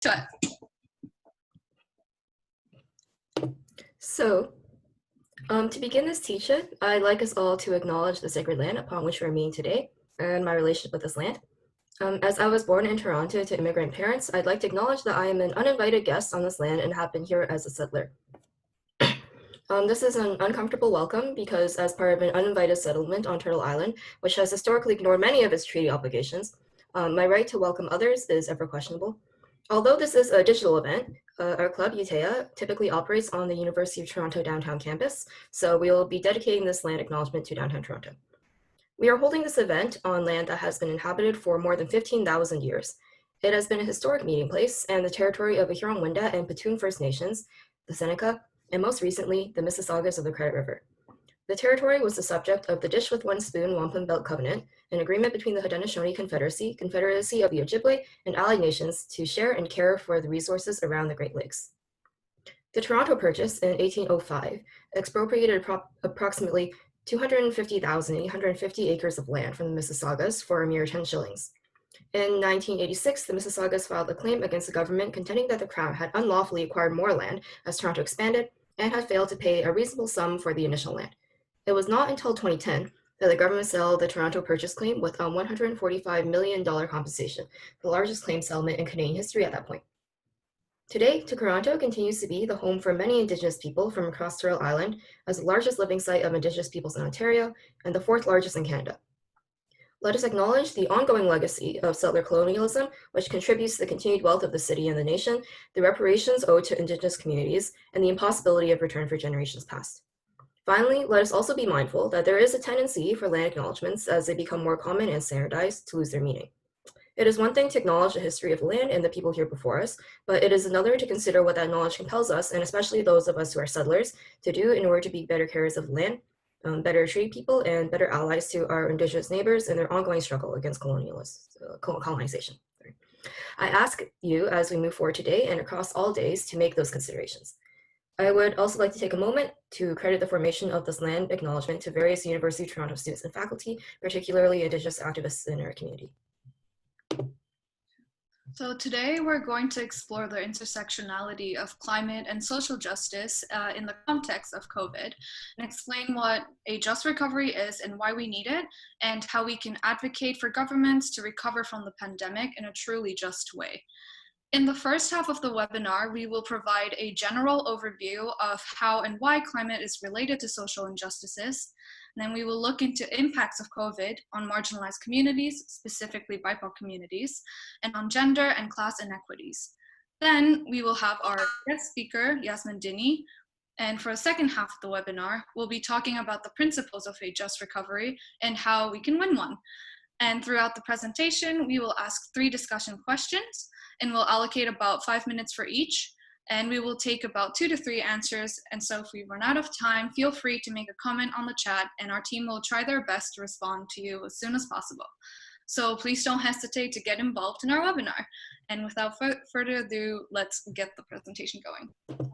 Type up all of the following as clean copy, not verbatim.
to it. So, to begin this teach-in, I'd like us all to acknowledge the sacred land upon which we're meeting today and my relationship with this land. As I was born in Toronto to immigrant parents, I'd like to acknowledge that I am an uninvited guest on this land and have been here as a settler. This is an uncomfortable welcome because as part of an uninvited settlement on Turtle Island, which has historically ignored many of its treaty obligations, my right to welcome others is ever questionable. Although this is a digital event, our club, UTEA, typically operates on the University of Toronto downtown campus, so we will be dedicating this land acknowledgement to downtown Toronto. We are holding this event on land that has been inhabited for more than 15,000 years. It has been a historic meeting place and the territory of the Huron-Wendat and Petun First Nations, the Seneca, and most recently, the Mississaugas of the Credit River. The territory was the subject of the Dish with One Spoon Wampum Belt Covenant, an agreement between the Haudenosaunee Confederacy, Confederacy of the Ojibwe, and allied nations to share and care for the resources around the Great Lakes. The Toronto Purchase in 1805 expropriated approximately 250,850 acres of land from the Mississaugas for a mere 10 shillings. In 1986, the Mississaugas filed a claim against the government contending that the Crown had unlawfully acquired more land as Toronto expanded and had failed to pay a reasonable sum for the initial land. It was not until 2010 that the government settled the Toronto Purchase claim with a $145 million compensation, the largest claim settlement in Canadian history at that point. Today, Toronto continues to be the home for many Indigenous people from across Turtle Island as the largest living site of Indigenous peoples in Ontario and the fourth largest in Canada. Let us acknowledge the ongoing legacy of settler colonialism, which contributes to the continued wealth of the city and the nation, the reparations owed to Indigenous communities, and the impossibility of return for generations past. Finally, let us also be mindful that there is a tendency for land acknowledgements as they become more common and standardized to lose their meaning. It is one thing to acknowledge the history of the land and the people here before us, but it is another to consider what that knowledge compels us, and especially those of us who are settlers, to do in order to be better carers of the land, better treat people, and better allies to our Indigenous neighbors in their ongoing struggle against colonization. I ask you as we move forward today and across all days to make those considerations. I would also like to take a moment to credit the formation of this land acknowledgement to various University of Toronto students and faculty, particularly Indigenous activists in our community. So today we're going to explore the intersectionality of climate and social justice in the context of COVID and explain what a just recovery is and why we need it, and how we can advocate for governments to recover from the pandemic in a truly just way. In the first half of the webinar, we will provide a general overview of how and why climate is related to social injustices. And then we will look into impacts of COVID on marginalized communities, specifically BIPOC communities, and on gender and class inequities. Then we will have our guest speaker, Yasmin Dini. And for the second half of the webinar, we'll be talking about the principles of a just recovery and how we can win one. And throughout the presentation, we will ask 3 discussion questions, and we'll allocate about 5 minutes for each. And we will take about 2 to 3 answers. And so if we run out of time, feel free to make a comment on the chat, and our team will try their best to respond to you as soon as possible. So please don't hesitate to get involved in our webinar. And without further ado, let's get the presentation going.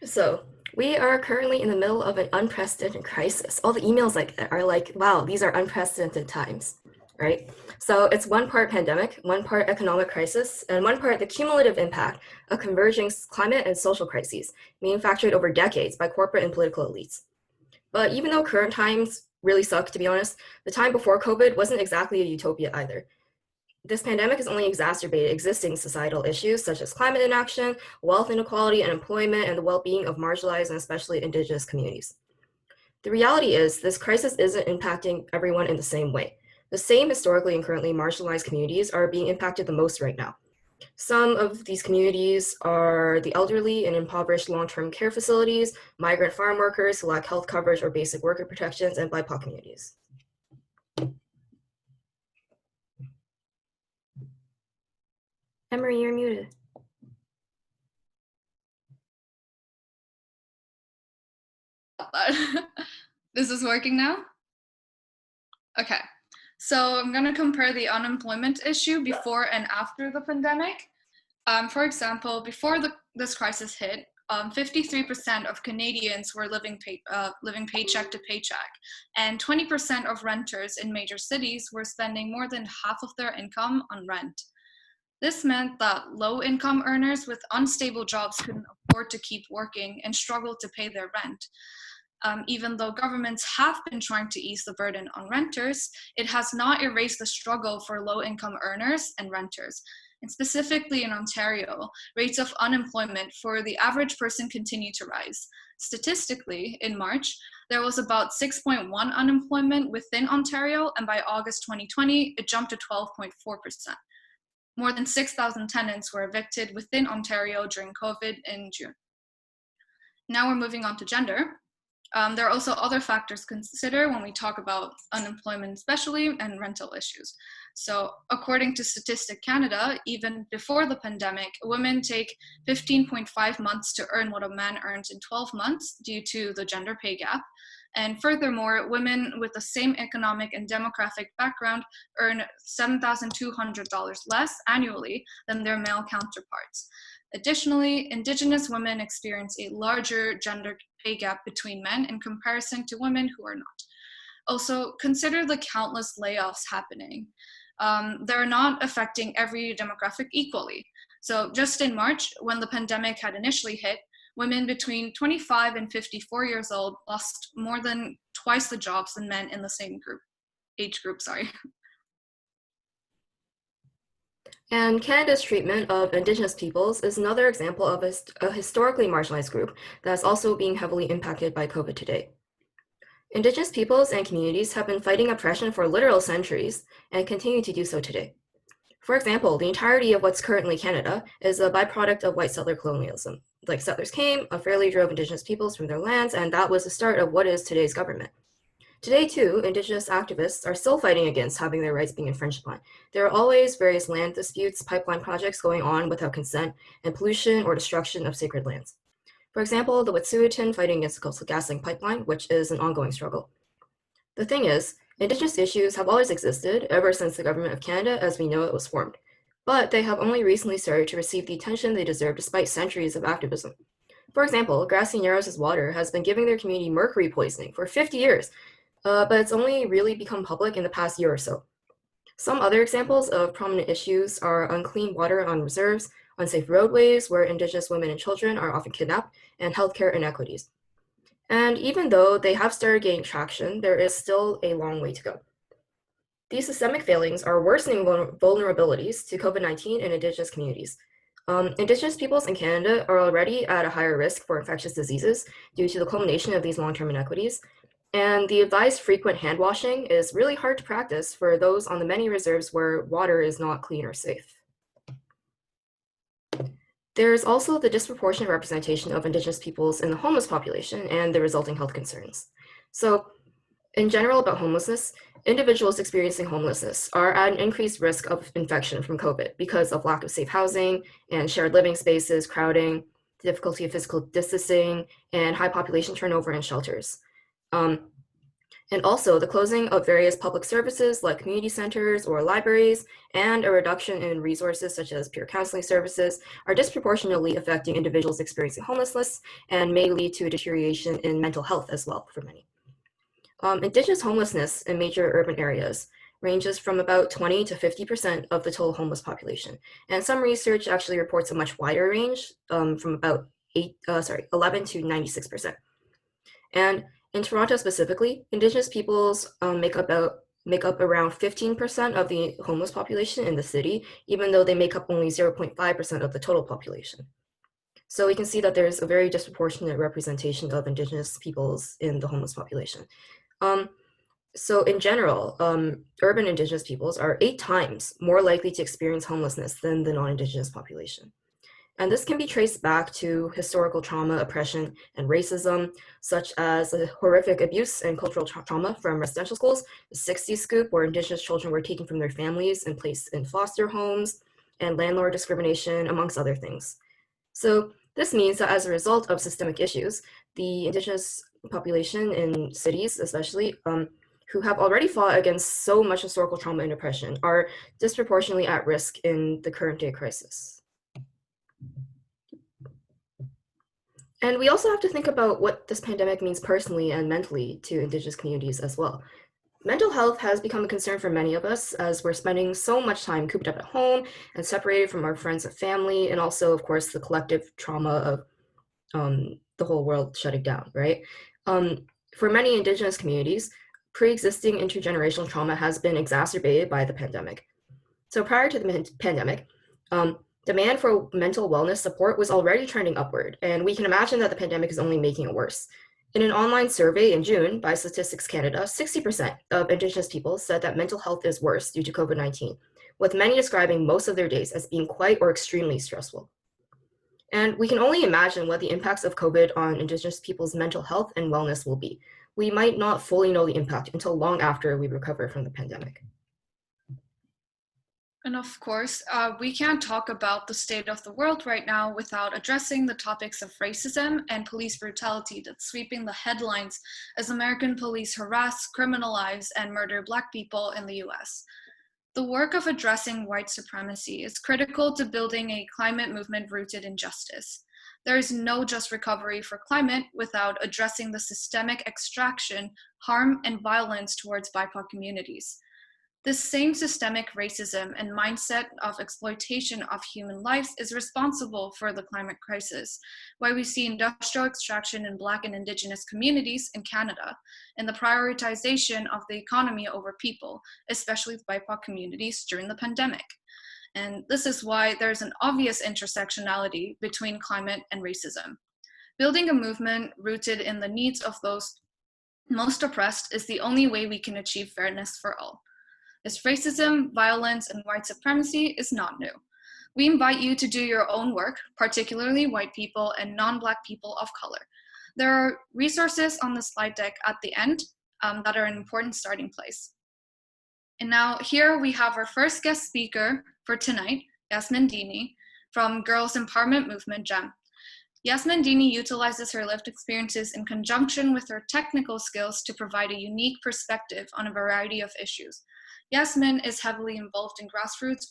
So we are currently in the middle of an unprecedented crisis. All the emails are like, wow, these are unprecedented times, right? So it's one part pandemic, one part economic crisis, and one part the cumulative impact of converging climate and social crises manufactured over decades by corporate and political elites. But even though current times really suck, to be honest, the time before COVID wasn't exactly a utopia either. This pandemic has only exacerbated existing societal issues such as climate inaction, wealth inequality, unemployment, and the well-being of marginalized and especially Indigenous communities. The reality is this crisis isn't impacting everyone in the same way. The same historically and currently marginalized communities are being impacted the most right now. Some of these communities are the elderly in impoverished long-term care facilities, migrant farm workers who lack health coverage or basic worker protections, and BIPOC communities. Emery, you're muted. This is working now? Okay, so I'm gonna compare the unemployment issue before and after the pandemic. For example, before this crisis hit, 53% of Canadians were living paycheck to paycheck, and 20% of renters in major cities were spending more than half of their income on rent. This meant that low-income earners with unstable jobs couldn't afford to keep working and struggled to pay their rent. Even though governments have been trying to ease the burden on renters, it has not erased the struggle for low-income earners and renters. And specifically in Ontario, rates of unemployment for the average person continue to rise. Statistically, in March, there was about 6.1 unemployment within Ontario, and by August 2020, it jumped to 12.4%. More than 6,000 tenants were evicted within Ontario during COVID in June. Now we're moving on to gender. There are also other factors to consider when we talk about unemployment, especially, and rental issues. So, according to Statistic Canada, even before the pandemic, women take 15.5 months to earn what a man earns in 12 months due to the gender pay gap. And furthermore, women with the same economic and demographic background earn $7,200 less annually than their male counterparts. Additionally, Indigenous women experience a larger gender pay gap between men in comparison to women who are not. Also, consider the countless layoffs happening. They're not affecting every demographic equally. So just in March, when the pandemic had initially hit, women between 25 and 54 years old lost more than twice the jobs than men in the same age group. And Canada's treatment of Indigenous peoples is another example of a historically marginalized group that is also being heavily impacted by COVID today. Indigenous peoples and communities have been fighting oppression for literal centuries and continue to do so today. For example, the entirety of what's currently Canada is a byproduct of white settler colonialism. Like settlers came, unfairly drove Indigenous peoples from their lands, and that was the start of what is today's government. Today, too, Indigenous activists are still fighting against having their rights being infringed upon. There are always various land disputes, pipeline projects going on without consent, and pollution or destruction of sacred lands. For example, the Wet'suwet'en fighting against the Coastal GasLink pipeline, which is an ongoing struggle. The thing is, Indigenous issues have always existed ever since the Government of Canada as we know it was formed, but they have only recently started to receive the attention they deserve despite centuries of activism. For example, Grassy Narrows' water has been giving their community mercury poisoning for 50 years, but it's only really become public in the past year or so. Some other examples of prominent issues are unclean water on reserves, unsafe roadways where Indigenous women and children are often kidnapped, and healthcare inequities. And even though they have started gaining traction, there is still a long way to go. These systemic failings are worsening vulnerabilities to COVID-19 in Indigenous communities. Indigenous peoples in Canada are already at a higher risk for infectious diseases due to the culmination of these long-term inequities, and the advised frequent hand washing is really hard to practice for those on the many reserves where water is not clean or safe. There's also the disproportionate representation of Indigenous peoples in the homeless population and the resulting health concerns. So, in general about homelessness, individuals experiencing homelessness are at an increased risk of infection from COVID because of lack of safe housing and shared living spaces, crowding, the difficulty of physical distancing, and high population turnover in shelters. And also the closing of various public services like community centers or libraries and a reduction in resources such as peer counseling services are disproportionately affecting individuals experiencing homelessness and may lead to a deterioration in mental health as well for many. Indigenous homelessness in major urban areas ranges from about 20 to 50% of the total homeless population. And some research actually reports a much wider range from about 11 to 96%. And in Toronto specifically, Indigenous peoples make up around 15% of the homeless population in the city, even though they make up only 0.5% of the total population. So we can see that there's a very disproportionate representation of Indigenous peoples in the homeless population. So in general, urban Indigenous peoples are 8 times more likely to experience homelessness than the non-Indigenous population. And this can be traced back to historical trauma, oppression, and racism, such as the horrific abuse and cultural trauma from residential schools, the 60s scoop, where Indigenous children were taken from their families and placed in foster homes, and landlord discrimination, amongst other things. So this means that as a result of systemic issues, the Indigenous population in cities, especially, who have already fought against so much historical trauma and oppression, are disproportionately at risk in the current day crisis. And we also have to think about what this pandemic means personally and mentally to Indigenous communities as well. mental health has become a concern for many of us as we're spending so much time cooped up at home and separated from our friends and family, and also, of course, the collective trauma of the whole world shutting down, right? Um, for many Indigenous communities, pre-existing intergenerational trauma has been exacerbated by the pandemic. So prior to the pandemic, demand for mental wellness support was already trending upward, and we can imagine that the pandemic is only making it worse. In an online survey in June by Statistics Canada, 60% of Indigenous people said that mental health is worse due to COVID-19, with many describing most of their days as being quite or extremely stressful. And we can only imagine what the impacts of COVID on Indigenous people's mental health and wellness will be. We might not fully know the impact until long after we recover from the pandemic. And of course, we can't talk about the state of the world right now without addressing the topics of racism and police brutality that's sweeping the headlines as American police harass, criminalize, and murder Black people in the US. The work of addressing white supremacy is critical to building a climate movement rooted in justice. There is no just recovery for climate without addressing the systemic extraction, harm, and violence towards BIPOC communities. This same systemic racism and mindset of exploitation of human lives is responsible for the climate crisis, why we see industrial extraction in Black and Indigenous communities in Canada, and the prioritization of the economy over people, especially BIPOC communities during the pandemic. And this is why there's an obvious intersectionality between climate and racism. Building a movement rooted in the needs of those most oppressed is the only way we can achieve fairness for all. As racism, violence, and white supremacy is not new. We invite you to do your own work, particularly white people and non-Black people of color. There are resources on the slide deck at the end that are an important starting place. And now here we have our first guest speaker for tonight, Yasmin Dini from Girls Empowerment Movement, GEM. Yasmin Dini utilizes her lived experiences in conjunction with her technical skills to provide a unique perspective on a variety of issues. Yasmin is heavily involved in grassroots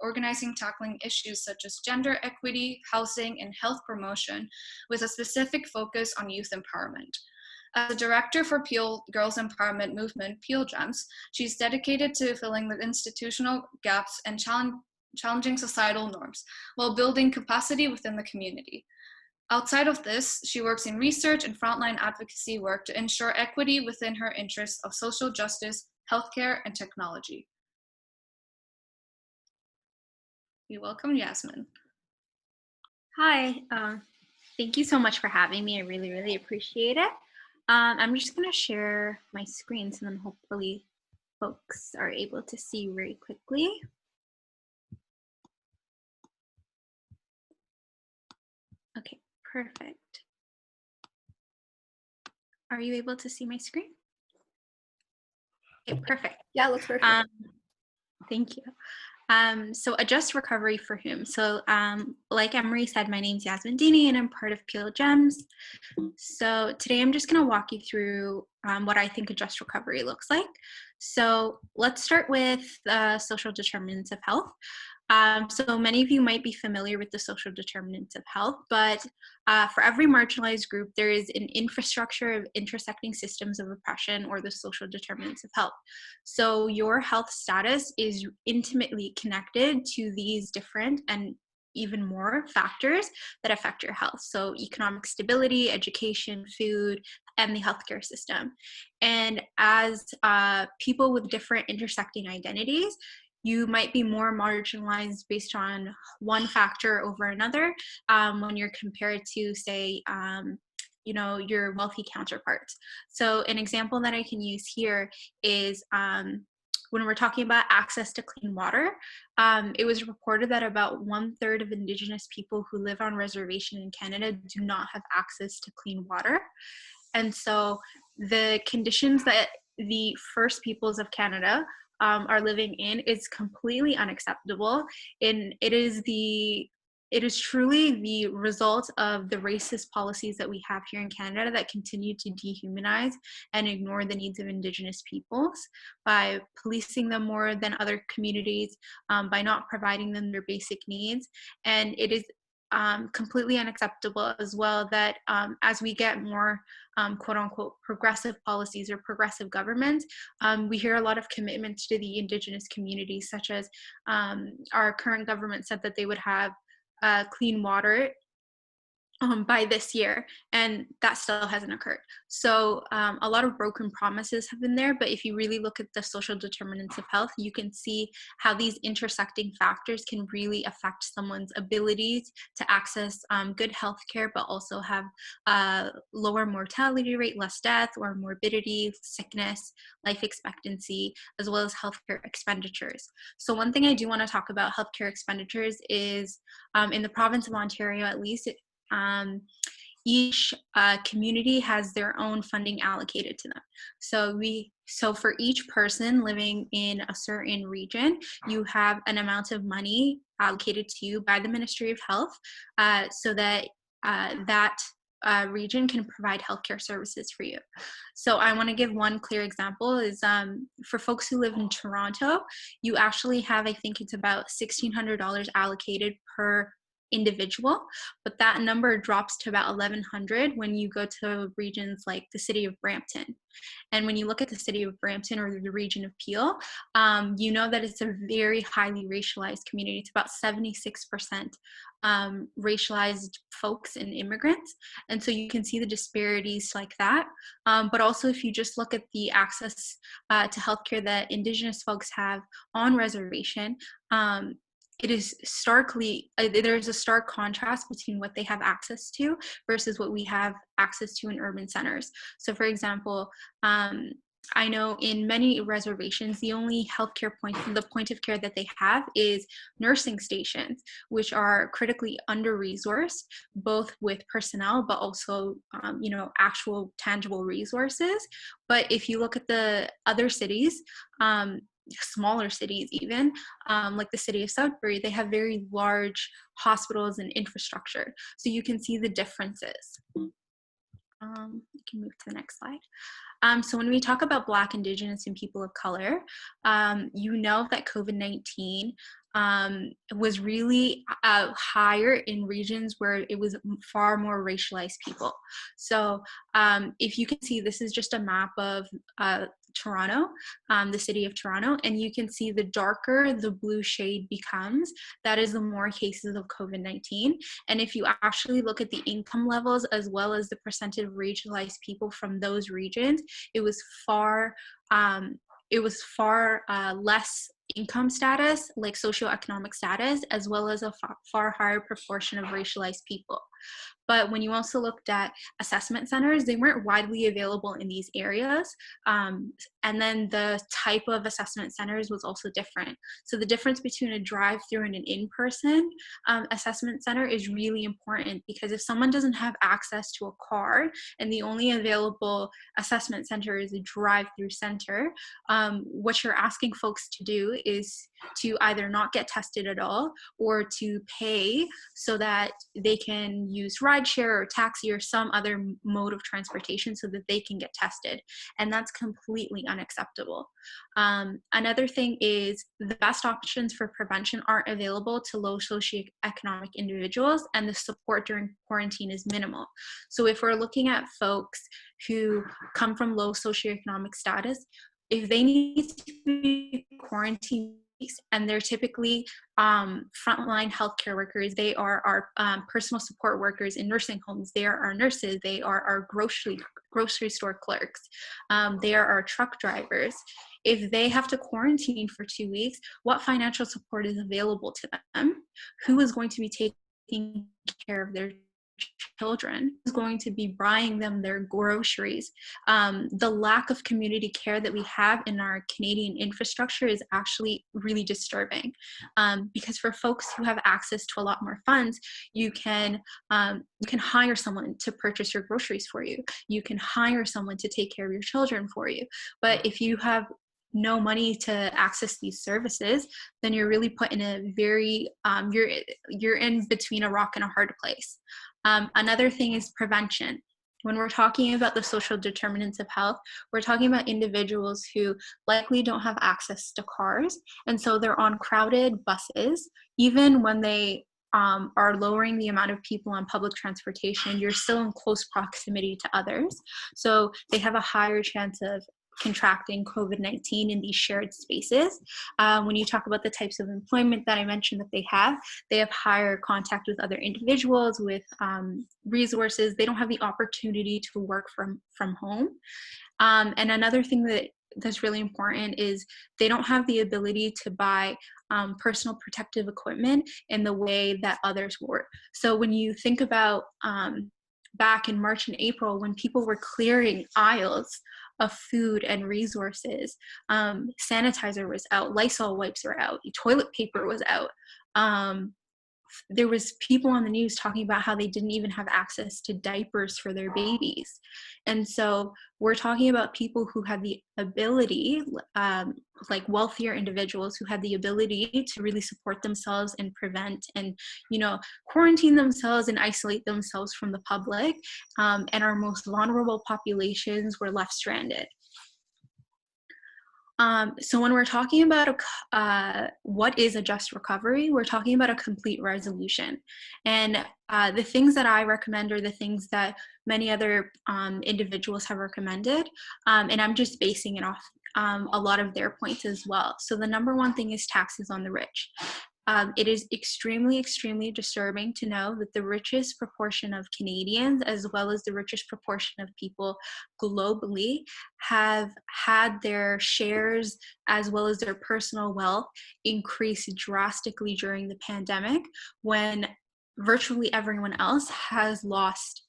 organizing, tackling issues such as gender equity, housing, and health promotion, with a specific focus on youth empowerment. As a director for Peel Girls Empowerment Movement, Peel GEMS, she's dedicated to filling the institutional gaps and challenging societal norms while building capacity within the community. Outside of this, she works in research and frontline advocacy work to ensure equity within her interests of social justice, healthcare, and technology. We welcome Yasmin. Hi, thank you so much for having me. I really, really appreciate it. I'm just gonna share my screen so then hopefully folks are able to see very quickly. Okay, perfect. Are you able to see my screen? Okay, perfect. Yeah, it looks perfect. Thank you. So a just recovery for whom? So like Emery said, my name's Yasmin Dini and I'm part of Peel GEMS. So today I'm just gonna walk you through what I think a just recovery looks like. So let's start with social determinants of health. So many of you might be familiar with the social determinants of health, but for every marginalized group, there is an infrastructure of intersecting systems of oppression or the social determinants of health. So your health status is intimately connected to these different and even more factors that affect your health. So economic stability, education, food, and the healthcare system. And as people with different intersecting identities, you might be more marginalized based on one factor over another when you're compared to, say, your wealthy counterparts. So an example that I can use here is when we're talking about access to clean water, it was reported that about 1/3 of Indigenous people who live on reservation in Canada do not have access to clean water. And so the conditions that the First Peoples of Canada are living in is completely unacceptable, and it is truly the result of the racist policies that we have here in Canada that continue to dehumanize and ignore the needs of Indigenous peoples by policing them more than other communities, by not providing them their basic needs. And it is completely unacceptable as well that as we get more quote unquote progressive policies or progressive government, we hear a lot of commitments to the Indigenous communities, such as our current government said that they would have clean water by this year, and that still hasn't occurred. So a lot of broken promises have been there, but if you really look at the social determinants of health, you can see how these intersecting factors can really affect someone's abilities to access good health care, but also have lower mortality rate, less death or morbidity, sickness, life expectancy, as well as healthcare expenditures. So one thing I do want to talk about healthcare expenditures is in the province of Ontario, at least, each community has their own funding allocated to them. So for each person living in a certain region, you have an amount of money allocated to you by the Ministry of Health, so that that region can provide healthcare services for you. So I want to give one clear example is for folks who live in Toronto, you actually have, I think it's about $1,600 allocated per individual, but that number drops to about $1,100 when you go to regions like the city of Brampton. And when you look at the city of Brampton or the region of Peel, you know that it's a very highly racialized community. It's about 76% racialized folks and immigrants. And so you can see the disparities like that. But also if you just look at the access to healthcare that Indigenous folks have on reservation, it is starkly, there's a stark contrast between what they have access to versus what we have access to in urban centers. So for example, I know in many reservations, the only healthcare the point of care that they have is nursing stations, which are critically under-resourced, both with personnel, but also, actual tangible resources. But if you look at the other cities, smaller cities even, like the city of Sudbury, they have very large hospitals and infrastructure. So you can see the differences. You can move to the next slide. So when we talk about Black, Indigenous, and people of color, you know that COVID-19 was really higher in regions where it was far more racialized people. So if you can see, this is just a map of Toronto, the city of Toronto, and you can see the darker the blue shade becomes, that is the more cases of COVID-19. And if you actually look at the income levels as well as the percentage of racialized people from those regions, it was far less income status, like socioeconomic status, as well as a far higher proportion of racialized people. But when you also looked at assessment centers, they weren't widely available in these areas. And then the type of assessment centers was also different. So the difference between a drive-through and an in-person assessment center is really important, because if someone doesn't have access to a car and the only available assessment center is a drive-through center, what you're asking folks to do is to either not get tested at all or to pay so that they can use rideshare or taxi or some other mode of transportation so that they can get tested. And that's completely unacceptable. Another thing is the best options for prevention aren't available to low socioeconomic individuals, and the support during quarantine is minimal. So if we're looking at folks who come from low socioeconomic status, if they need to be quarantined, and they're typically frontline healthcare workers, they are our personal support workers in nursing homes, they are our nurses, they are our grocery store clerks, they are our truck drivers. If they have to quarantine for 2 weeks, what financial support is available to them? Who is going to be taking care of their children? Who's going to be buying them their groceries? The lack of community care that we have in our Canadian infrastructure is actually really disturbing, because for folks who have access to a lot more funds, you can hire someone to purchase your groceries for you. You can hire someone to take care of your children for you. But if you have no money to access these services, then you're really put in a very, you're in between a rock and a hard place. Another thing is prevention. When we're talking about the social determinants of health, we're talking about individuals who likely don't have access to cars, and so they're on crowded buses, even when they are lowering the amount of people on public transportation, you're still in close proximity to others. So they have a higher chance of contracting COVID-19 in these shared spaces. When you talk about the types of employment that I mentioned that they have higher contact with other individuals, with resources. They don't have the opportunity to work from home. And another thing that's really important is they don't have the ability to buy personal protective equipment in the way that others would. So when you think about back in March and April, when people were clearing aisles of food and resources, sanitizer was out, Lysol wipes were out, toilet paper was out. There was people on the news talking about how they didn't even have access to diapers for their babies. And so we're talking about people who had the ability, like wealthier individuals who had the ability to really support themselves and prevent and, quarantine themselves and isolate themselves from the public. And our most vulnerable populations were left stranded. So when we're talking about what is a just recovery, we're talking about a complete resolution. And the things that I recommend are the things that many other individuals have recommended. And I'm just basing it off a lot of their points as well. So the number one thing is taxes on the rich. It is extremely, extremely disturbing to know that the richest proportion of Canadians, as well as the richest proportion of people globally, have had their shares as well as their personal wealth increase drastically during the pandemic, when virtually everyone else has lost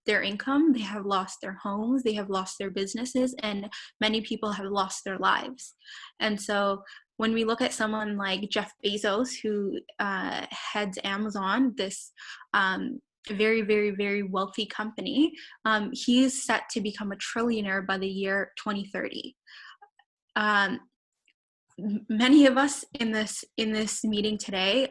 their income, they have lost their homes, they have lost their businesses, and many people have lost their lives. And so when we look at someone like Jeff Bezos, who heads Amazon, this very, very, very wealthy company, he is set to become a trillionaire by the year 2030. Many of us in this meeting today,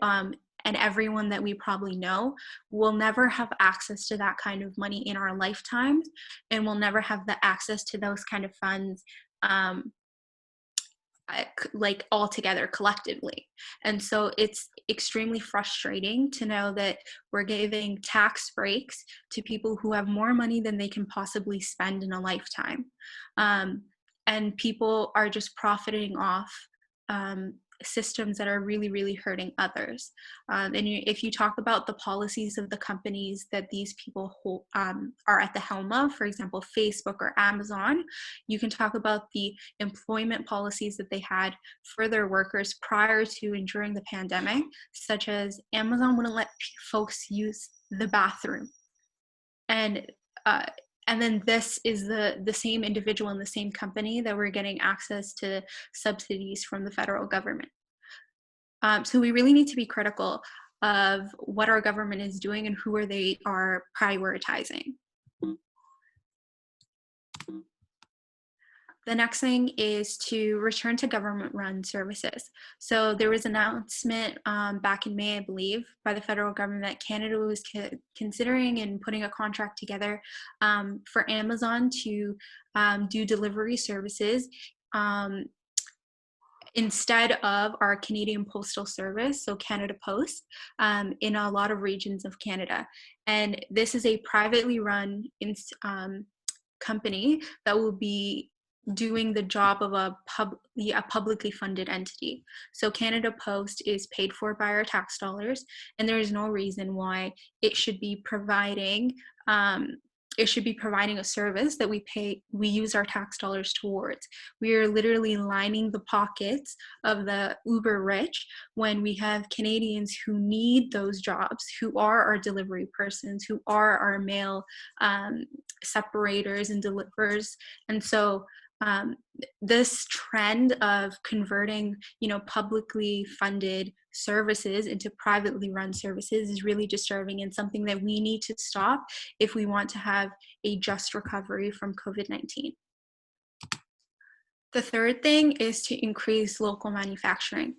and everyone that we probably know, will never have access to that kind of money in our lifetimes, and will never have the access to those kind of funds like all together collectively. And so it's extremely frustrating to know that we're giving tax breaks to people who have more money than they can possibly spend in a lifetime. And people are just profiting off systems that are really, really hurting others. And if you talk about the policies of the companies that these people are at the helm of, for example, Facebook or Amazon, you can talk about the employment policies that they had for their workers prior to and during the pandemic, such as Amazon wouldn't let folks use the bathroom. And then this is the same individual in the same company that we're getting access to subsidies from the federal government. So we really need to be critical of what our government is doing and who they are prioritizing. The next thing is to return to government-run services. So there was an announcement back in May, I believe, by the federal government that Canada was considering and putting a contract together for Amazon to do delivery services instead of our Canadian Postal Service, so Canada Post, in a lot of regions of Canada. And this is a privately run company that will be doing the job of a publicly funded entity. So Canada Post is paid for by our tax dollars, and there is no reason why it should be providing a service that we use our tax dollars towards. We are literally lining the pockets of the uber rich when we have Canadians who need those jobs, who are our delivery persons, who are our mail separators and deliverers. And so this trend of converting, publicly funded services into privately run services is really disturbing and something that we need to stop if we want to have a just recovery from COVID-19. The third thing is to increase local manufacturing.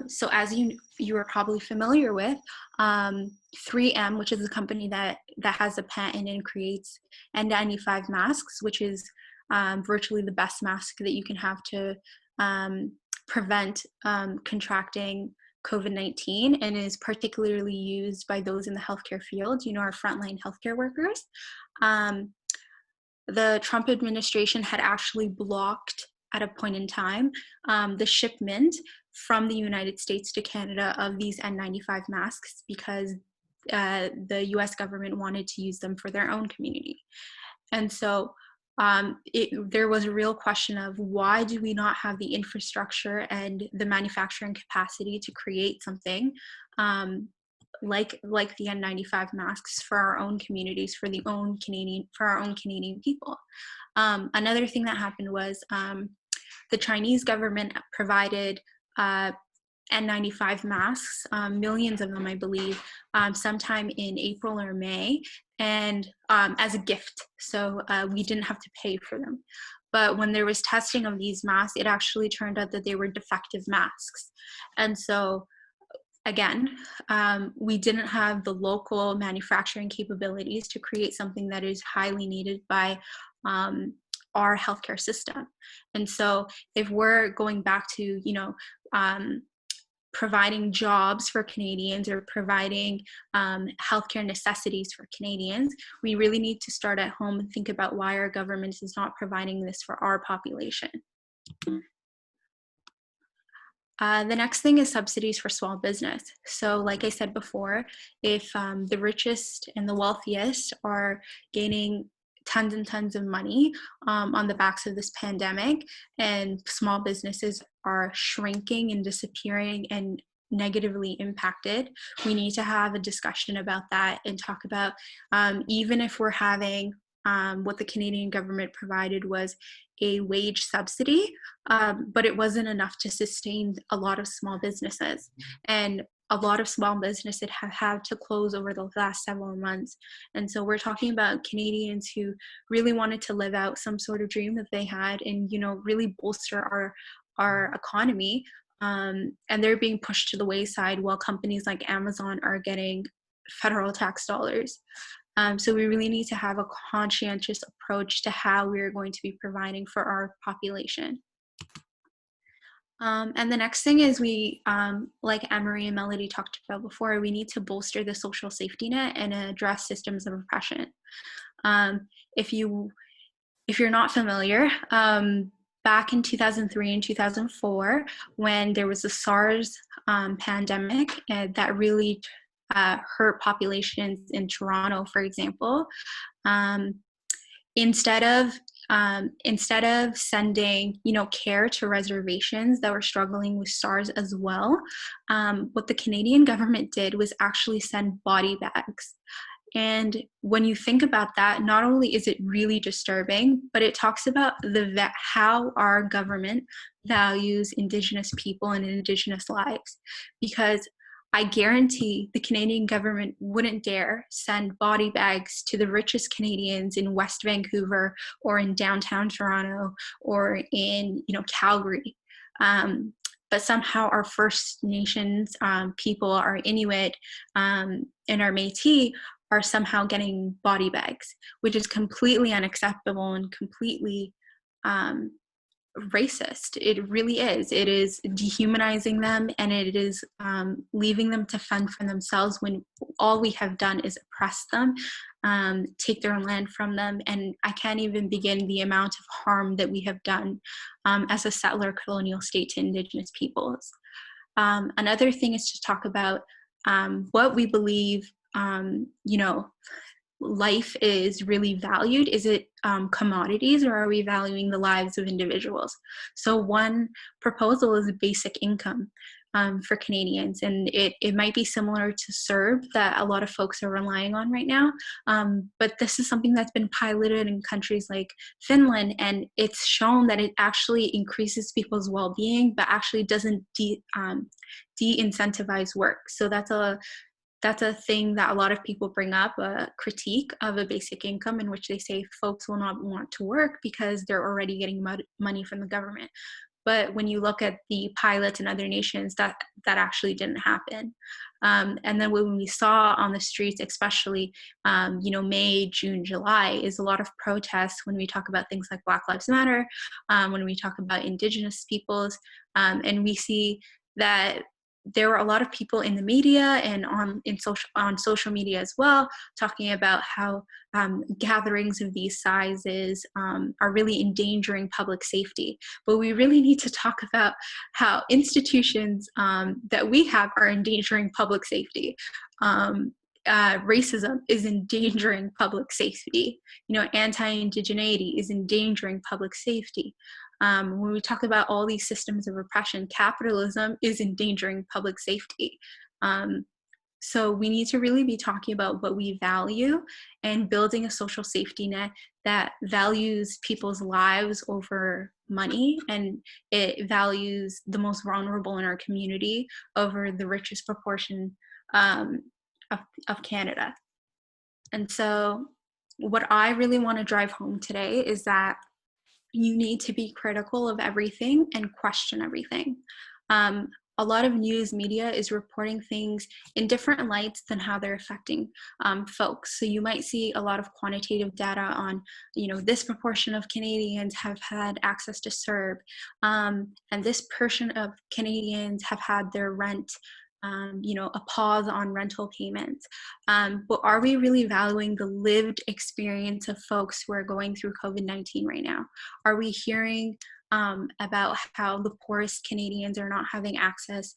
So as you are probably familiar with, 3M, which is a company that has a patent and creates N95 masks, which is virtually the best mask that you can have to prevent contracting COVID-19 and is particularly used by those in the healthcare field, our frontline healthcare workers. The Trump administration had actually blocked at a point in time the shipment from the United States to Canada of these N95 masks because the US government wanted to use them for their own community. And so there was a real question of why do we not have the infrastructure and the manufacturing capacity to create something like the N95 masks for our own communities, for our own Canadian people. Another thing that happened was the Chinese government provided N95 masks, millions of them, I believe, sometime in April or May, and as a gift. So we didn't have to pay for them. But when there was testing of these masks, it actually turned out that they were defective masks. And so again, we didn't have the local manufacturing capabilities to create something that is highly needed by our healthcare system. And so if we're going back to, providing jobs for Canadians or providing healthcare necessities for Canadians, we really need to start at home and think about why our government is not providing this for our population. The next thing is subsidies for small business. So like I said before, if the richest and the wealthiest are gaining tons and tons of money on the backs of this pandemic, and small businesses are shrinking and disappearing and negatively impacted, we need to have a discussion about that and talk about even if we're having what the Canadian government provided was a wage subsidy, but it wasn't enough to sustain a lot of small businesses. And a lot of small businesses have had to close over the last several months. And so we're talking about Canadians who really wanted to live out some sort of dream that they had and, really bolster our economy. And they're being pushed to the wayside while companies like Amazon are getting federal tax dollars. So we really need to have a conscientious approach to how we're going to be providing for our population. And the next thing is we, like Emery and Melody talked about before, we need to bolster the social safety net and address systems of oppression. If you're not familiar, back in 2003 and 2004, when there was the SARS pandemic that really hurt populations in Toronto, for example, instead of sending care to reservations that were struggling with SARS as well, what the Canadian government did was actually send body bags. And when you think about that, not only is it really disturbing, but it talks about how our government values Indigenous people and Indigenous lives. Because I guarantee the Canadian government wouldn't dare send body bags to the richest Canadians in West Vancouver or in downtown Toronto or in Calgary. But somehow our First Nations people, our Inuit and our Métis, are somehow getting body bags, which is completely unacceptable and completely racist. It really is. It is dehumanizing them, and it is leaving them to fend for themselves when all we have done is oppress them, take their land from them, and I can't even begin the amount of harm that we have done as a settler colonial state to Indigenous peoples. Another thing is to talk about what we believe life is really valued. Is it commodities, or are we valuing the lives of individuals? So one proposal is a basic income for Canadians, and it might be similar to CERB that a lot of folks are relying on right now, but this is something that's been piloted in countries like Finland, and it's shown that it actually increases people's well-being but actually doesn't de-incentivize work. So that's a thing that a lot of people bring up, a critique of a basic income, in which they say folks will not want to work because they're already getting money from the government. But when you look at the pilots in other nations, that actually didn't happen. And then when we saw on the streets, especially, May, June, July, is a lot of protests when we talk about things like Black Lives Matter, when we talk about Indigenous peoples, and we see that there were a lot of people in the media and on social media as well, talking about how gatherings of these sizes are really endangering public safety. But we really need to talk about how institutions that we have are endangering public safety. Racism is endangering public safety. Anti-indigeneity is endangering public safety. When we talk about all these systems of repression, capitalism is endangering public safety. So we need to really be talking about what we value and building a social safety net that values people's lives over money, and it values the most vulnerable in our community over the richest proportion of Canada. And so what I really want to drive home today is that you need to be critical of everything and question everything. A lot of news media is reporting things in different lights than how they're affecting folks. So you might see a lot of quantitative data on, this proportion of Canadians have had access to CERB, and this portion of Canadians have had their rent a pause on rental payments. But are we really valuing the lived experience of folks who are going through COVID-19 right now? Are we hearing about how the poorest Canadians are not having access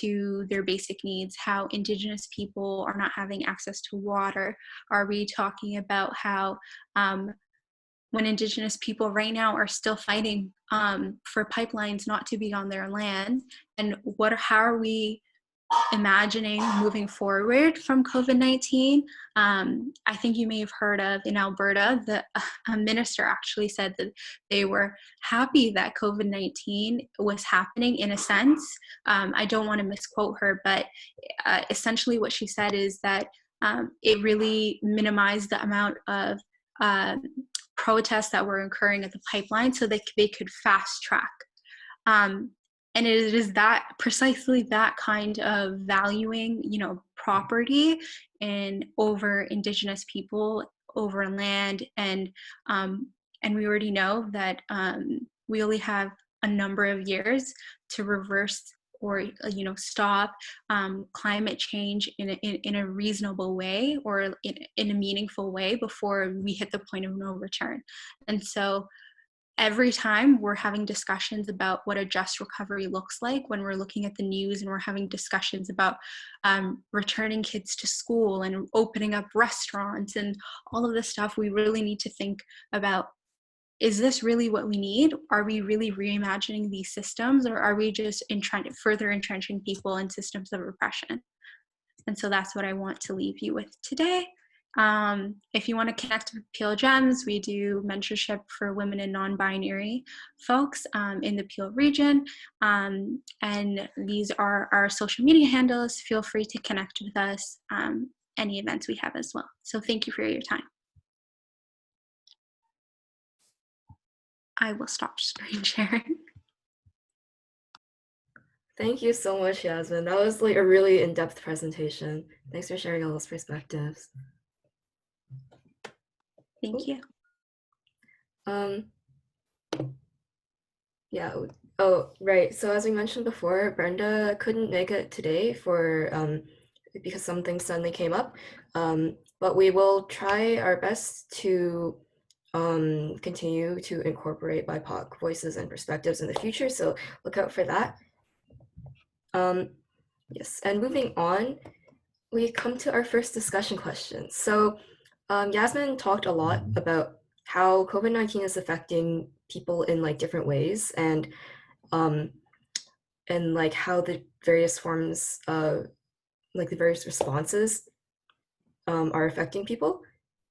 to their basic needs, how Indigenous people are not having access to water? Are we talking about how when Indigenous people right now are still fighting for pipelines not to be on their land, and how are we imagining moving forward from COVID-19? I think you may have heard of in Alberta, a minister actually said that they were happy that COVID-19 was happening in a sense. I don't want to misquote her, but essentially what she said is that it really minimized the amount of protests that were occurring at the pipeline so they could fast track. And it is that precisely that kind of valuing, property and over Indigenous people, over land, and we already know that we only have a number of years to reverse or stop climate change in a reasonable way or in a meaningful way before we hit the point of no return. And so every time we're having discussions about what a just recovery looks like, when we're looking at the news and we're having discussions about returning kids to school and opening up restaurants and all of this stuff, we really need to think about, is this really what we need? Are we really reimagining these systems, or are we just further entrenching people in systems of repression? And so that's what I want to leave you with today. If you want to connect with Peel Gems, we do mentorship for women and non-binary folks in the Peel region. And these are our social media handles. Feel free to connect with us, any events we have as well. So thank you for your time. I will stop screen sharing. Thank you so much, Yasmin. That was a really in-depth presentation. Thanks for sharing all those perspectives. Thank you. Yeah. Oh, right. So as we mentioned before, Brenda couldn't make it today because something suddenly came up. But we will try our best to continue to incorporate BIPOC voices and perspectives in the future. So look out for that. Yes. And moving on, we come to our first discussion question. So Yasmin talked a lot about how COVID-19 is affecting people in different ways, and how the various forms of the various responses are affecting people,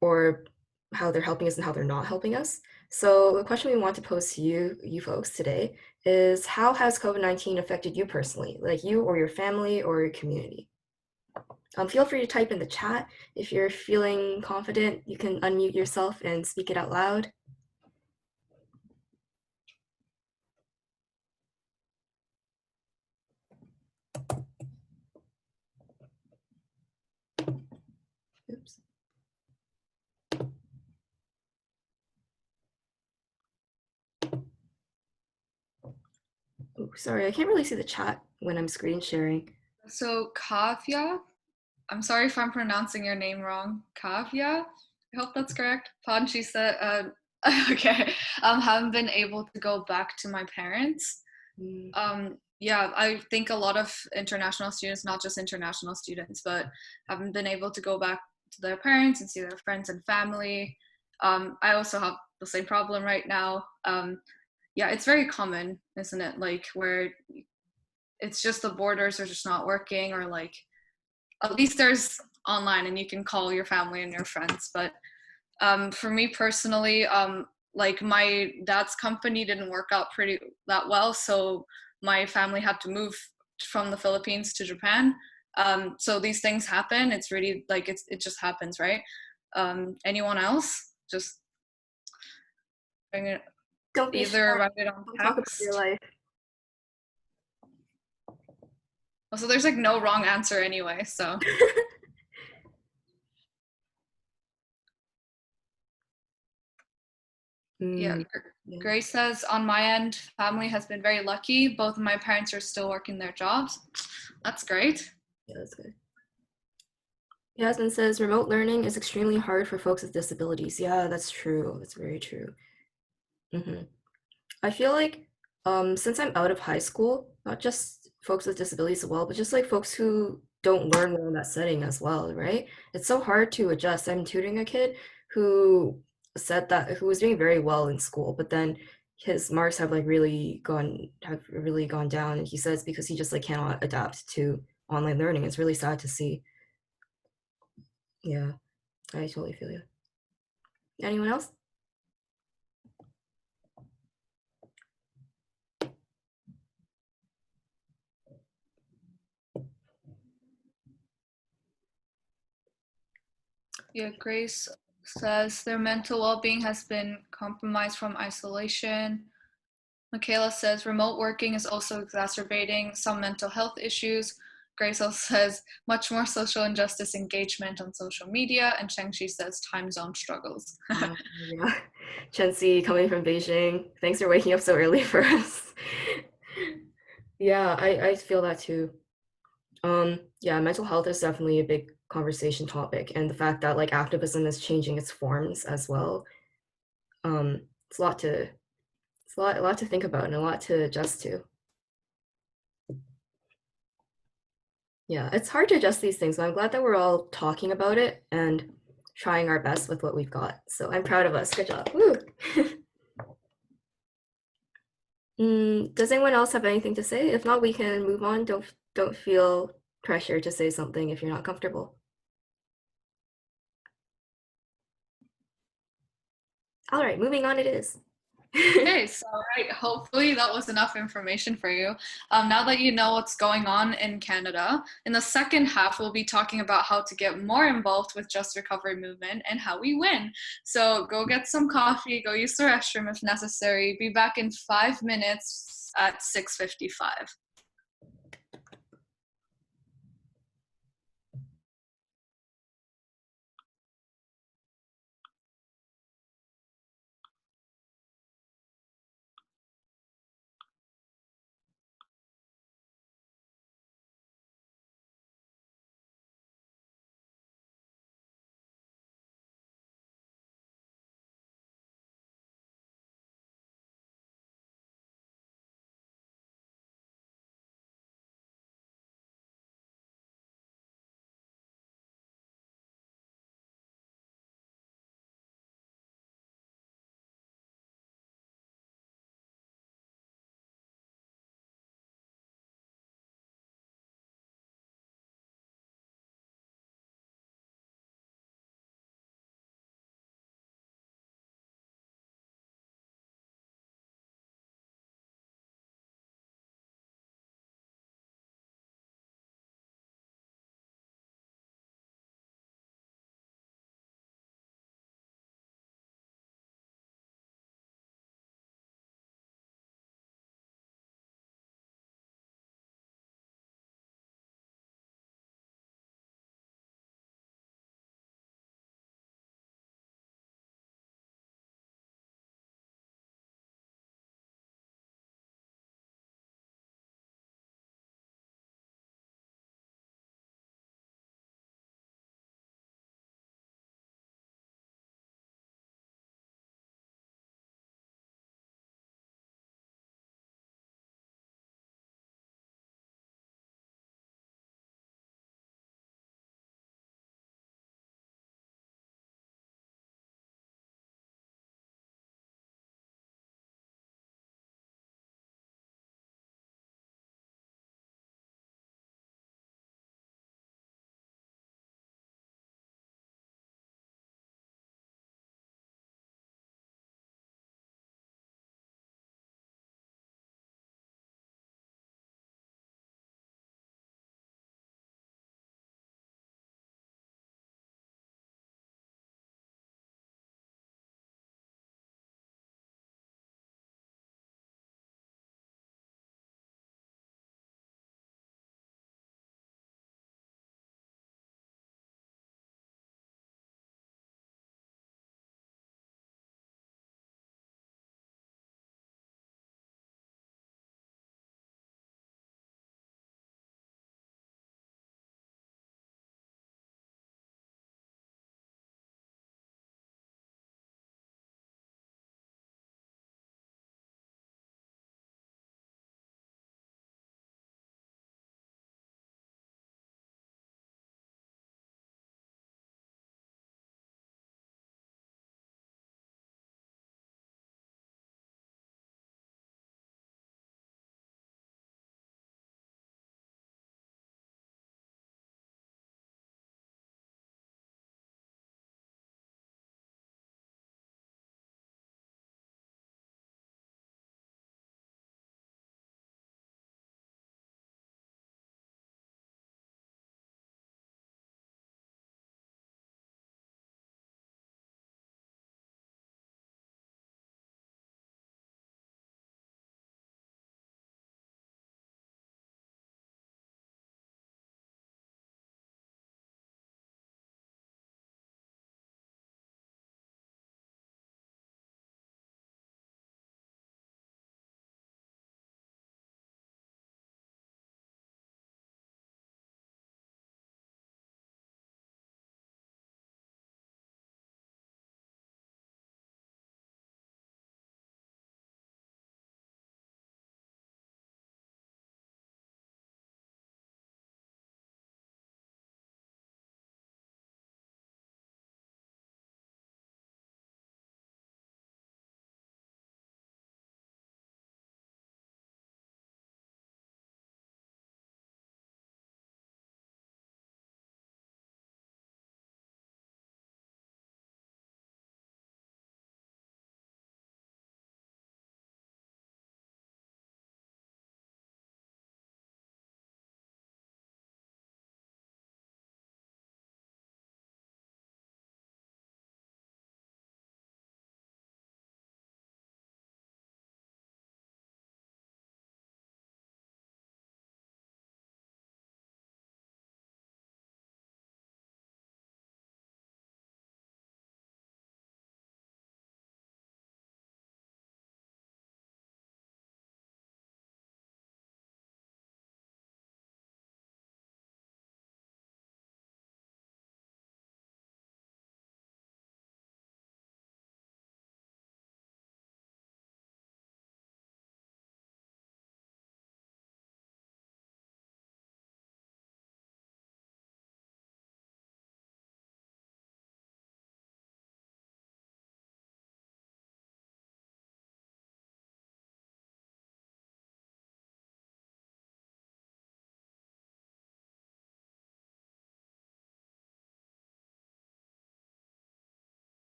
or how they're helping us and how they're not helping us. So the question we want to pose to you folks today is, how has COVID-19 affected you personally, you or your family or your community? Feel free to type in the chat. If you're feeling confident, you can unmute yourself and speak it out loud. Oops. Oh, sorry, I can't really see the chat when I'm screen sharing. So Kavya, I'm sorry if I'm pronouncing your name wrong. Kavya, I hope that's correct. Panchi said, okay, haven't been able to go back to my parents. Mm, Yeah, I think a lot of international students, not just international students, but haven't been able to go back to their parents and see their friends and family. I also have the same problem right now. Yeah, it's very common, isn't it? Like where it's just the borders are just not working, or like at least there's online and you can call your family and your friends. But for me personally, like my dad's company didn't work out pretty that well, so my family had to move from the Philippines to Japan. So these things happen. It's really like it just happens, right? Anyone else? Just bring it, don't be shy. either write it on Don't talk about your text. life. Also, there's like no wrong answer anyway, so yeah. Mm, yeah, Grace says, on my end, family has been very lucky. Both of my parents are still working their jobs. That's great. yeah, that's good. Yasmin says remote learning is extremely hard for folks with disabilities. Yeah, that's true. That's very true. Hmm. I feel like since I'm out of high school, not just folks with disabilities as well, but just like folks who don't learn well in that setting as well, right? It's so hard to adjust. I'm tutoring a kid who said that who was doing very well in school, but then his marks have really gone down. And he says because he just like cannot adapt to online learning. It's really sad to see. Yeah, I totally feel you. Anyone else? Yeah, Grace says their mental well being has been compromised from isolation. Michaela says remote working is also exacerbating some mental health issues. Grace also says much more social injustice engagement on social media. And Shang-Chi says time zone struggles. Yeah. Chensi coming from Beijing. Thanks for waking up so early for us. Yeah, I feel that too. Yeah, mental health is definitely a big conversation topic, and the fact that like activism is changing its forms as well. It's a lot to a lot to think about and a lot to adjust to. Yeah, it's hard to adjust these things, but I'm glad that we're all talking about it and trying our best with what we've got. So I'm proud of us. Good job. Woo! Does anyone else have anything to say? If not, we can move on. Don't feel pressure to say something if you're not comfortable. All right, moving on it is. Okay, so right, hopefully that was enough information for you. Now that you know what's going on in Canada, in the second half, we'll be talking about how to get more involved with Just Recovery movement and how we win. So go get some coffee, go use the restroom if necessary. Be back in 5 minutes at 6:55.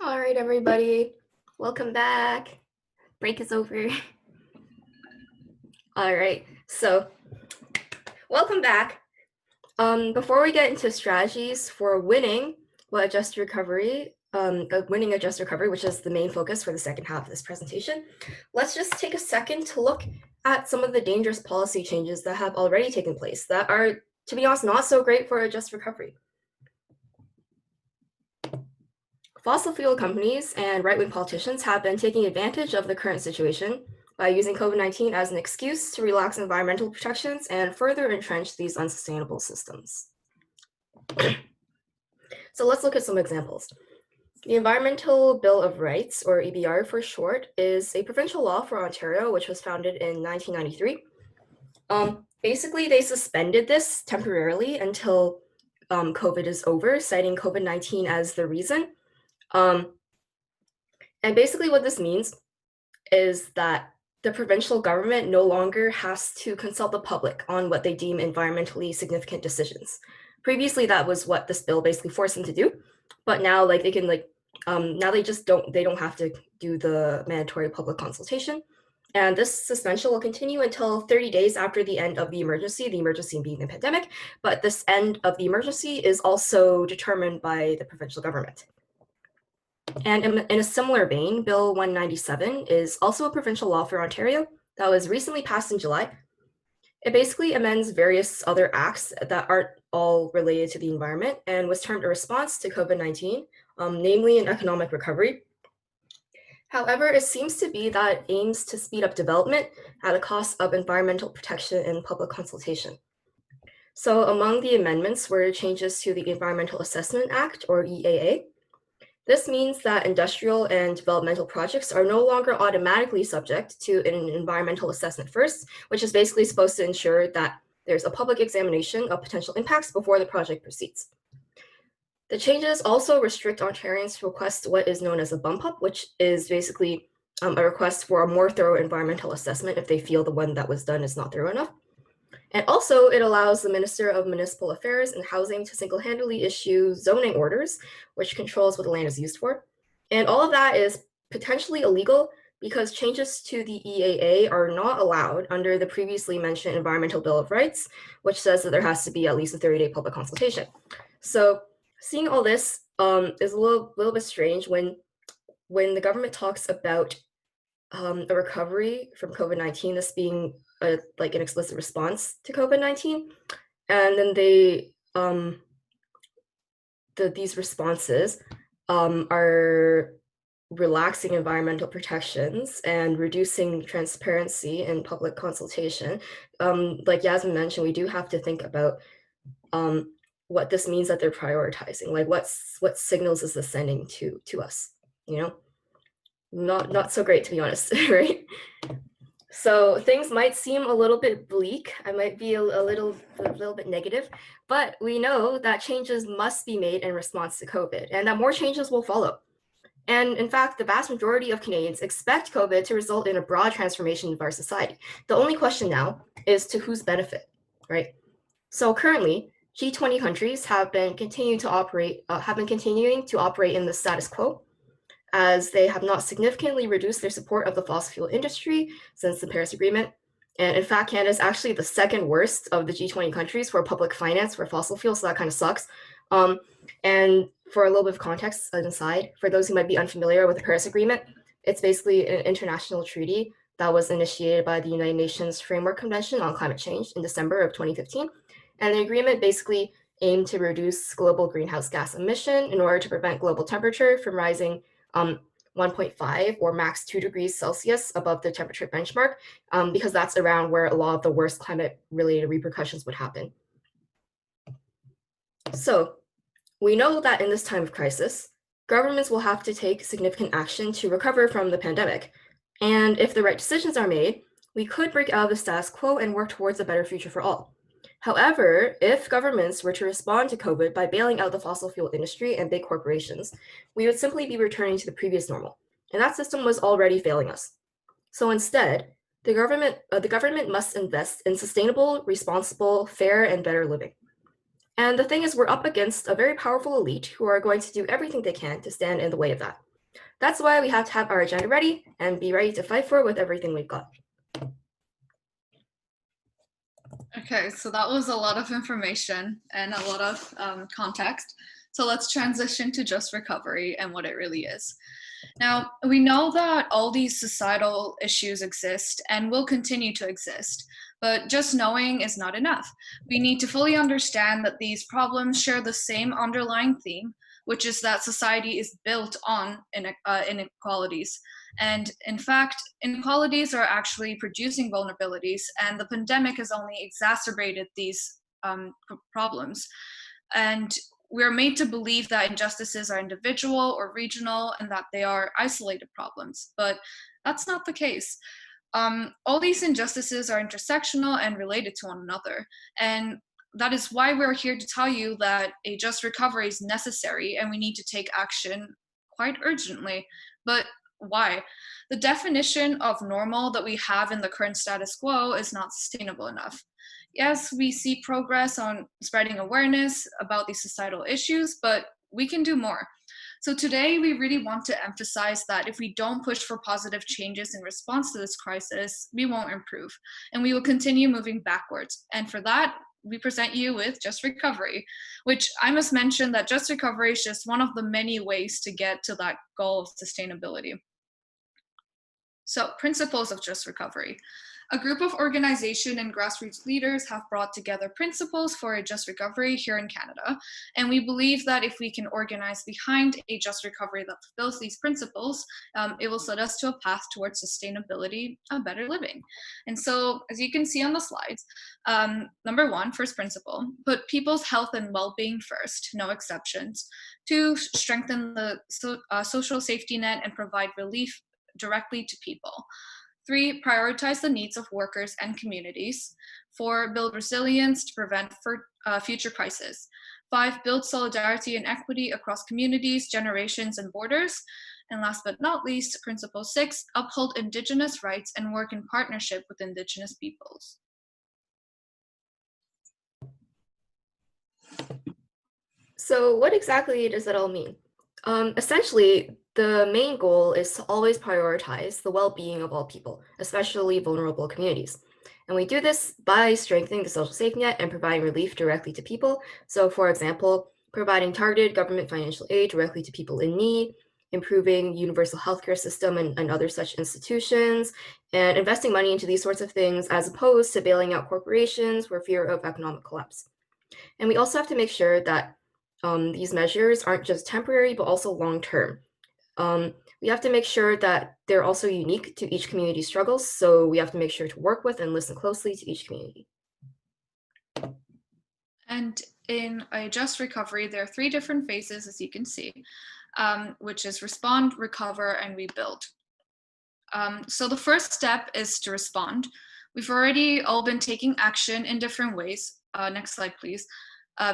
All right, everybody, welcome back. Break is over. All right, so welcome back. Before we get into strategies for winning adjusted recovery, which is the main focus for the second half of this presentation, let's just take a second to look at some of the dangerous policy changes that have already taken place that are, to be honest, not so great for adjusted recovery. Fossil fuel companies and right-wing politicians have been taking advantage of the current situation by using COVID-19 as an excuse to relax environmental protections and further entrench these unsustainable systems. So let's look at some examples. The Environmental Bill of Rights, or EBR for short, is a provincial law for Ontario, which was founded in 1993. Basically, they suspended this temporarily until COVID is over, citing COVID-19 as the reason. And basically what this means is that the provincial government no longer has to consult the public on what they deem environmentally significant decisions. Previously, that was what this bill basically forced them to do, but now they can now they don't have to do the mandatory public consultation. And this suspension will continue until 30 days after the end of the emergency being the pandemic, but this end of the emergency is also determined by the provincial government. And in a similar vein, Bill 197 is also a provincial law for Ontario that was recently passed in July. It basically amends various other acts that aren't all related to the environment and was termed a response to COVID-19, namely an economic recovery. However, it seems to be that it aims to speed up development at a cost of environmental protection and public consultation. So among the amendments were changes to the Environmental Assessment Act, or EAA. This means that industrial and developmental projects are no longer automatically subject to an environmental assessment first, which is basically supposed to ensure that there's a public examination of potential impacts before the project proceeds. The changes also restrict Ontarians to request what is known as a bump up, which is basically a request for a more thorough environmental assessment if they feel the one that was done is not thorough enough. And also, it allows the Minister of Municipal Affairs and Housing to single-handedly issue zoning orders, which controls what the land is used for. And all of that is potentially illegal because changes to the EAA are not allowed under the previously mentioned Environmental Bill of Rights, which says that there has to be at least a 30-day public consultation. So seeing all this is a little bit strange when the government talks about a recovery from COVID-19, this being an explicit response to COVID-19, and then these responses are relaxing environmental protections and reducing transparency in public consultation. Like Yasmin mentioned, we do have to think about what this means that they're prioritizing. Like what signals is this sending to us? Not so great, to be honest, right? So things might seem a little bit bleak. I might be a little bit negative, but we know that changes must be made in response to COVID and that more changes will follow. And in fact, the vast majority of Canadians expect COVID to result in a broad transformation of our society. The only question now is to whose benefit, right? So currently, G20 countries have been continuing to operate in the status quo, as they have not significantly reduced their support of the fossil fuel industry since the Paris Agreement. And in fact, Canada is actually the second worst of the G20 countries for public finance for fossil fuel, so that kind of sucks. And for a little bit of context, an aside, for those who might be unfamiliar with the Paris Agreement, it's basically an international treaty that was initiated by the United Nations Framework Convention on Climate Change in December of 2015. And the agreement basically aimed to reduce global greenhouse gas emission in order to prevent global temperature from rising 1.5 or max 2 degrees Celsius above the temperature benchmark, because that's around where a lot of the worst climate-related repercussions would happen. So we know that in this time of crisis, governments will have to take significant action to recover from the pandemic. And if the right decisions are made, we could break out of the status quo and work towards a better future for all. However, if governments were to respond to COVID by bailing out the fossil fuel industry and big corporations, we would simply be returning to the previous normal. And that system was already failing us. So instead, the government must invest in sustainable, responsible, fair, and better living. And the thing is, we're up against a very powerful elite who are going to do everything they can to stand in the way of that. That's why we have to have our agenda ready and be ready to fight for it with everything we've got. Okay, so that was a lot of information and a lot of context. So let's transition to just recovery and what it really is. Now, we know that all these societal issues exist and will continue to exist, but just knowing is not enough. We need to fully understand that these problems share the same underlying theme, which is that society is built on inequalities. And in fact, inequalities are actually producing vulnerabilities, and the pandemic has only exacerbated these problems. And we're made to believe that injustices are individual or regional and that they are isolated problems, but that's not the case. All these injustices are intersectional and related to one another. And that is why we're here to tell you that a just recovery is necessary and we need to take action quite urgently. But why? The definition of normal that we have in the current status quo is not sustainable enough. Yes, we see progress on spreading awareness about these societal issues, but we can do more. So today, we really want to emphasize that if we don't push for positive changes in response to this crisis, we won't improve, and we will continue moving backwards. And for that, we present you with Just Recovery, which I must mention that Just Recovery is just one of the many ways to get to that goal of sustainability. So, principles of just recovery. A group of organization and grassroots leaders have brought together principles for a just recovery here in Canada. And we believe that if we can organize behind a just recovery that fulfills these principles, it will set us to a path towards sustainability, a better living. And so, as you can see on the slides, number one, first principle, put people's health and well-being first, no exceptions. Two, strengthen the social safety net and provide relief directly to people. 3, prioritize the needs of workers and communities. 4, build resilience to prevent future crises. 5, build solidarity and equity across communities, generations, and borders. And last but not least, principle 6, uphold Indigenous rights and work in partnership with Indigenous peoples. So what exactly does that all mean? Essentially, the main goal is to always prioritize the well-being of all people, especially vulnerable communities. And we do this by strengthening the social safety net and providing relief directly to people. So for example, providing targeted government financial aid directly to people in need, improving universal healthcare system and other such institutions, and investing money into these sorts of things as opposed to bailing out corporations for fear of economic collapse. And we also have to make sure that these measures aren't just temporary, but also long-term. We have to make sure that they're also unique to each community's struggles, so we have to make sure to work with and listen closely to each community. And in a just recovery, there are 3 different phases, as you can see, which is respond, recover, and rebuild. So the first step is to respond. We've already all been taking action in different ways. Next slide, please.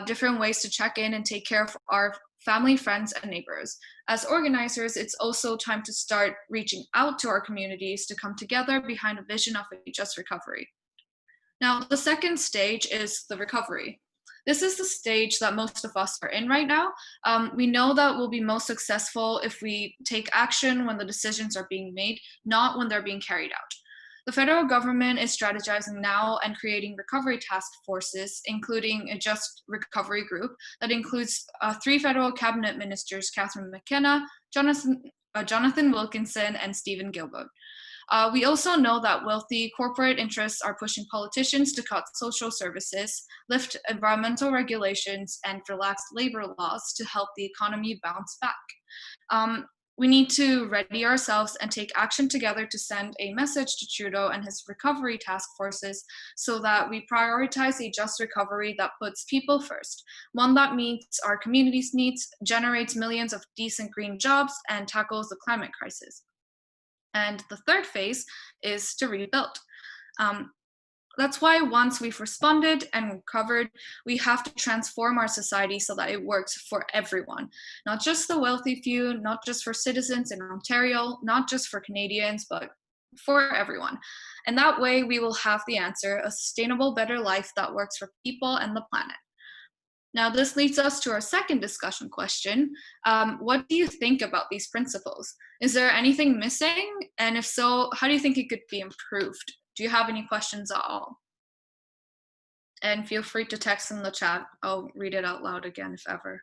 Different ways to check in and take care of our family, friends, and neighbors. As organizers, it's also time to start reaching out to our communities to come together behind a vision of a just recovery. Now, the second stage is the recovery. This is the stage that most of us are in right now. We know that we'll be most successful if we take action when the decisions are being made, not when they're being carried out. The federal government is strategizing now and creating recovery task forces, including a just recovery group that includes 3 federal cabinet ministers, Catherine McKenna, Jonathan Wilkinson, and Stephen Gilbert. We also know that wealthy corporate interests are pushing politicians to cut social services, lift environmental regulations, and relax labor laws to help the economy bounce back. We need to ready ourselves and take action together to send a message to Trudeau and his recovery task forces so that we prioritize a just recovery that puts people first, one that meets our community's needs, generates millions of decent green jobs, and tackles the climate crisis. And the third phase is to rebuild. That's why once we've responded and recovered, we have to transform our society so that it works for everyone, not just the wealthy few, not just for citizens in Ontario, not just for Canadians, but for everyone. And that way we will have the answer, a sustainable, better life that works for people and the planet. Now, this leads us to our second discussion question. What do you think about these principles? Is there anything missing? And if so, how do you think it could be improved? Do you have any questions at all? And feel free to text in the chat. I'll read it out loud again if ever.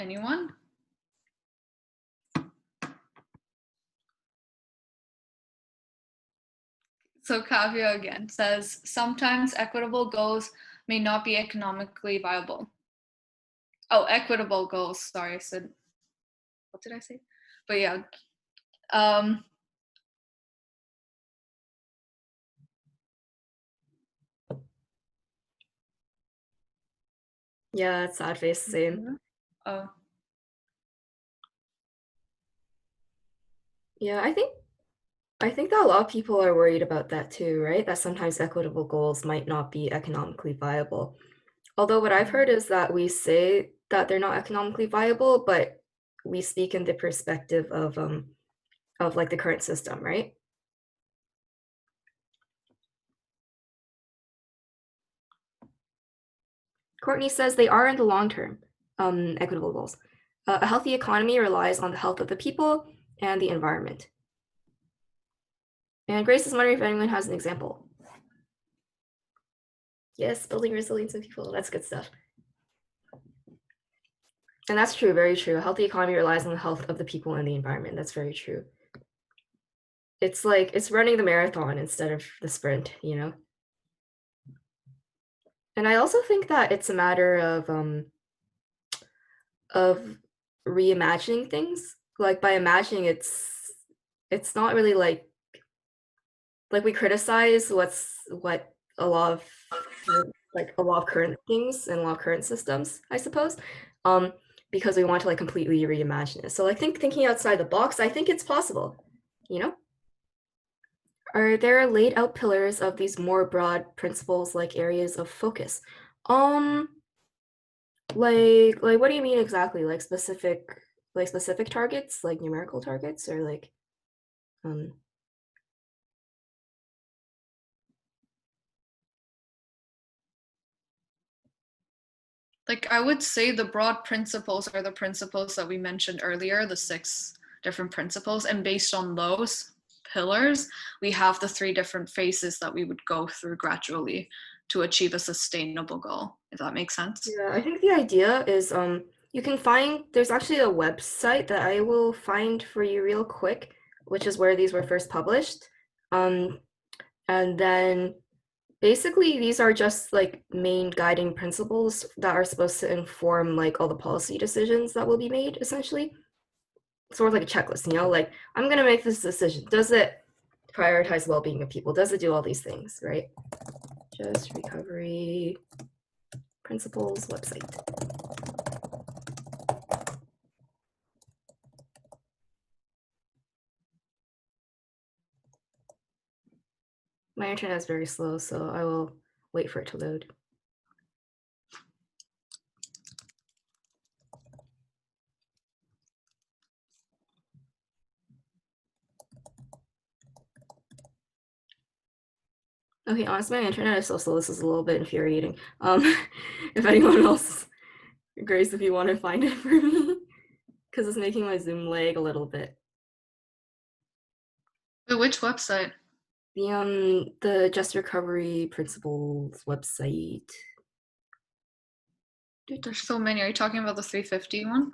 Anyone? So Kavya again says, sometimes equitable goals may not be economically viable. Oh, equitable goals. Sorry, I said, what did I say? But yeah. Yeah, it's sad face, same. Oh. Yeah, I think that a lot of people are worried about that too, right? That sometimes equitable goals might not be economically viable. Although what I've heard is that we say that they're not economically viable, but we speak in the perspective of like the current system, right? Courtney says they are in the long term, equitable goals. A healthy economy relies on the health of the people and the environment. And Grace is wondering if anyone has an example. Yes, building resilience in people, that's good stuff. And that's true, very true. A healthy economy relies on the health of the people and the environment. That's very true. It's like, it's running the marathon instead of the sprint, you know? And I also think that it's a matter of reimagining things. Like by imagining, it's not really like we criticize what a lot of current things and a lot of current systems, I suppose, because we want to like completely reimagine it. So like thinking outside the box, I think it's possible, you know? Are there laid out pillars of these more broad principles like areas of focus? Like what do you mean exactly? Like specific targets, like numerical targets, or like Like I would say the broad principles are the principles that we mentioned earlier, the 6 different principles, and based on those pillars, we have the 3 different phases that we would go through gradually to achieve a sustainable goal, if that makes sense. Yeah, I think the idea is you can find, there's actually a website that I will find for you real quick, which is where these were first published. And then basically these are just like main guiding principles that are supposed to inform like all the policy decisions that will be made, essentially. Sort of like a checklist, you know, like I'm gonna make this decision. Does it prioritize well-being of people? Does it do all these things, right? Just recovery principles website. My internet is very slow, so I will wait for it to load. Okay, honestly, my internet is so slow. This is a little bit infuriating. If anyone else, Grace, if you want to find it for me, because it's making my Zoom lag a little bit. Wait, which website? The Just Recovery Principles website. Dude, there's so many. Are you talking about the 350 one?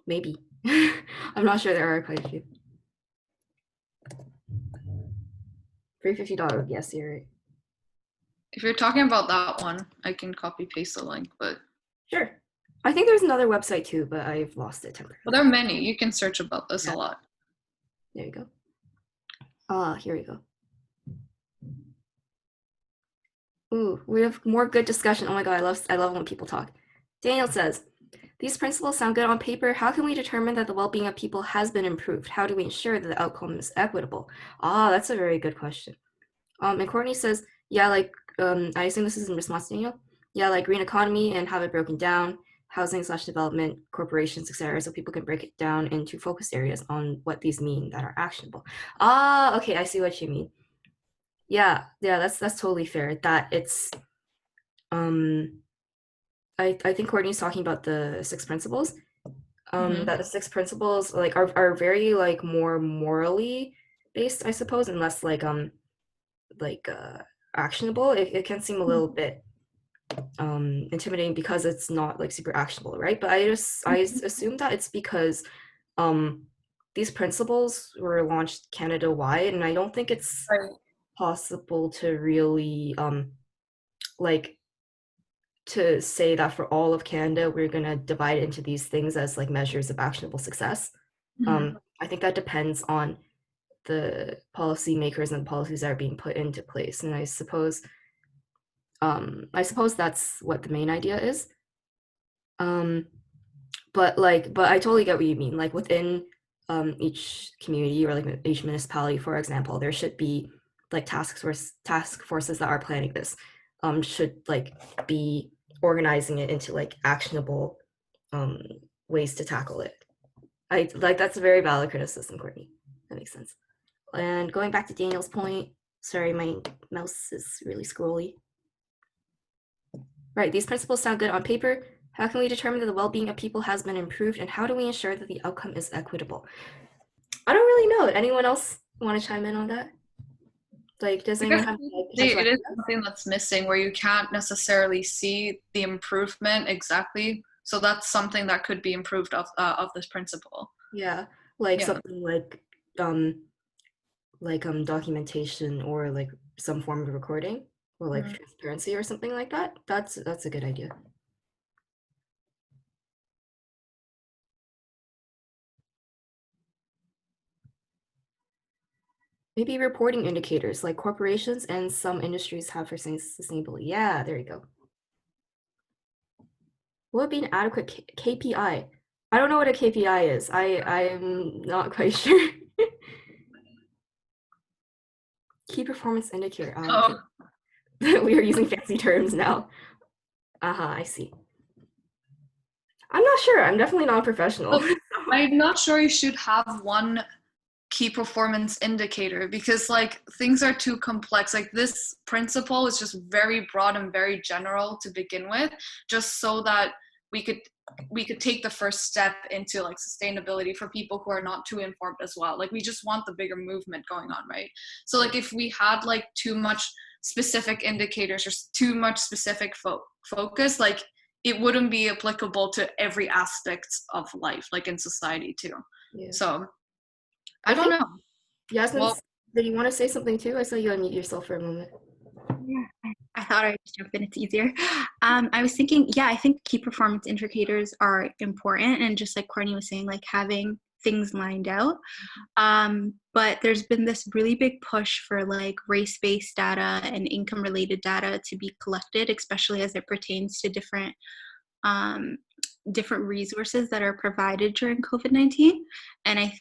Maybe. I'm not sure, there are quite a few. $350, yes, you're right. If you're talking about that one, I can copy paste the link, but sure. I think there's another website too, but I've lost it temporarily. Well, there are many. You can search about this a lot. There you go. Here we go. Ooh, we have more good discussion. Oh my god, I love when people talk. Daniel says, these principles sound good on paper. How can we determine that the well-being of people has been improved? How do we ensure that the outcome is equitable? That's a very good question. And Courtney says, yeah, like I assume this is in response to Daniel. Yeah, like green economy and have it broken down, housing/development, corporations, etc. So people can break it down into focus areas on what these mean that are actionable. Ah, okay, I see what you mean. Yeah, that's totally fair. That it's I think Courtney's talking about the six principles. That the six principles like are very like more morally based, I suppose, and less like actionable. It can seem a little bit intimidating because it's not like super actionable, right? But I assume that it's because um these principles were launched Canada wide, and I don't think it's Right. possible to really like to say that for all of Canada we're gonna divide it into these things as like measures of actionable success. I think that depends on the policymakers and policies that are being put into place, and I suppose that's what the main idea is. But I totally get what you mean. Like within each community or like each municipality, for example, there should be like task forces that are planning this. Should like be organizing it into like actionable um ways to tackle it. I like that's a very valid criticism, Courtney. That makes sense. And going back to Daniel's point, sorry, my mouse is really scrolly. Right, these principles sound good on paper. How can we determine that the well-being of people has been improved, and how do we ensure that the outcome is equitable? I don't really know. Anyone else want to chime in on that? Like, does anyone have like, potential It is ideas? something that's missing where you can't necessarily see the improvement exactly. So that's something that could be improved of this principle. Yeah, like Yeah. something like documentation or like some form of recording or like transparency or something like that. That's a good idea. Maybe reporting indicators like corporations and some industries have for sustainability. Yeah, there you go. What would be an adequate KPI? I don't know what a KPI is. I'm not quite sure. Key performance indicator. Oh, We are using fancy terms now. I see. I'm not sure. I'm definitely not a professional. look, I'm not sure you should have one key performance indicator because like things are too complex. Like this principle is just very broad and very general to begin with, just so that we could take the first step into like sustainability for people who are not too informed as well. Like we just want the bigger movement going on, right? So like if we had like too much specific indicators or too much specific focus, like it wouldn't be applicable to every aspect of life, like in society too. Yeah. So I I don't think know. Yasmin, Well, did you want to say something too? I saw you unmute yourself for a moment. Yeah, I thought I'd jump in. It's easier. I was thinking, yeah, I think key performance indicators are important, and just like Courtney was saying, like having things lined out. But there's been this really big push for like race-based data and income-related data to be collected, especially as it pertains to different resources that are provided during COVID-19. And I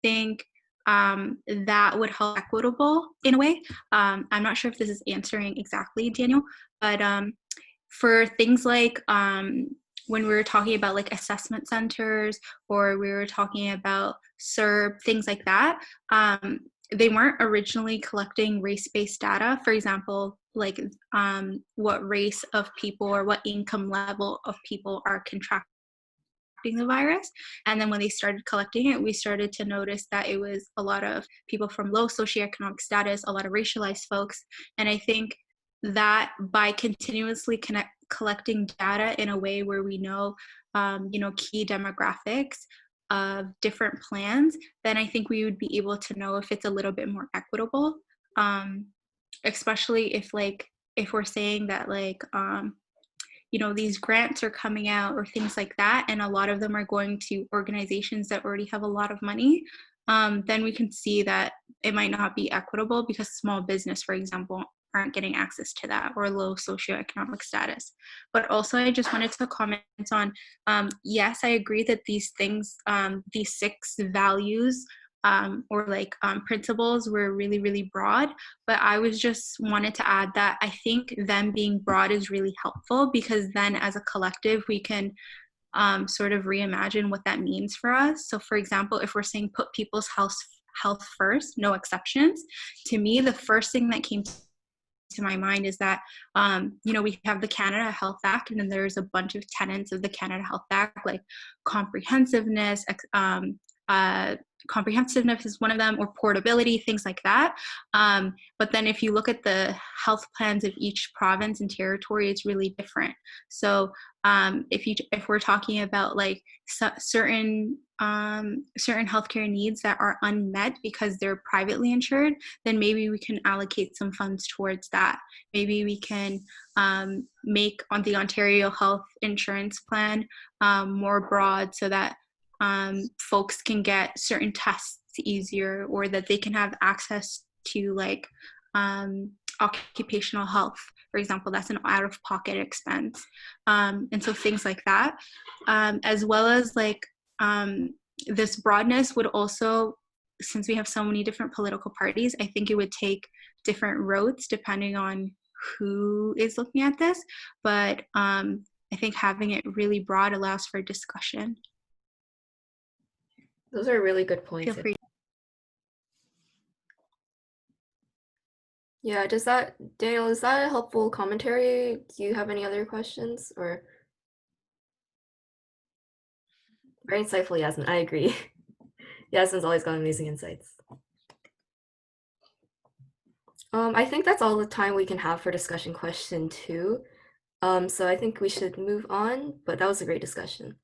think that would help equitable in a way. I'm not sure if this is answering exactly, Daniel, but for things like when we were talking about like assessment centers or we were talking about CERB, things like that, they weren't originally collecting race-based data. For example, like what race of people or what income level of people are contracting the virus. And then when they started collecting it, we started to notice that it was a lot of people from low socioeconomic status, a lot of racialized folks. And I think that by continuously collecting data in a way where we know, key demographics of different plans, then I think we would be able to know if it's a little bit more equitable, especially if we're saying that these grants are coming out or things like that, and a lot of them are going to organizations that already have a lot of money, then we can see that it might not be equitable because small business, for example, aren't getting access to that, or low socioeconomic status. But also, I just wanted to comment on, yes, I agree that these things, these 6 values principles were really, really broad. But I was just wanted to add that I think them being broad is really helpful, because then as a collective, we can sort of reimagine what that means for us. So for example, if we're saying put people's health first, no exceptions, to me, the first thing that came to my mind is that, we have the Canada Health Act, and then there's a bunch of tenets of the Canada Health Act, like comprehensiveness, comprehensiveness is one of them, or portability, things like that. But then if you look at the health plans of each province and territory, it's really different. So if we're talking about like certain healthcare needs that are unmet because they're privately insured, then maybe we can allocate some funds towards that. Maybe we can make on the Ontario Health Insurance Plan more broad, so that folks can get certain tests easier, or that they can have access to like occupational health, for example. That's an out-of-pocket expense, and so things like that, as well as like this broadness would also, since we have so many different political parties, I think it would take different roads depending on who is looking at this, but I think having it really broad allows for discussion. Those are really good points. Feel free. Yeah, Daniel, is that a helpful commentary? Do you have any other questions? Or very insightful, Yasmin. I agree. Yasmin's always got amazing insights. I think that's all the time we can have for discussion question 2. So I think we should move on, but that was a great discussion.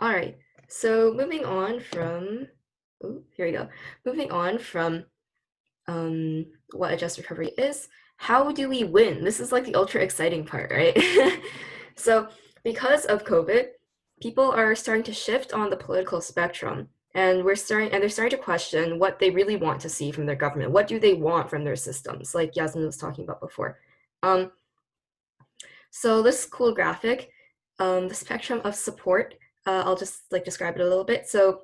All right, so moving on from, here we go. Moving on from what a just recovery is, how do we win? This is like the ultra exciting part, right? So because of COVID, people are starting to shift on the political spectrum, and they're starting to question what they really want to see from their government. What do they want from their systems, like Yasmin was talking about before. So this cool graphic, the spectrum of support, I'll just like describe it a little bit. So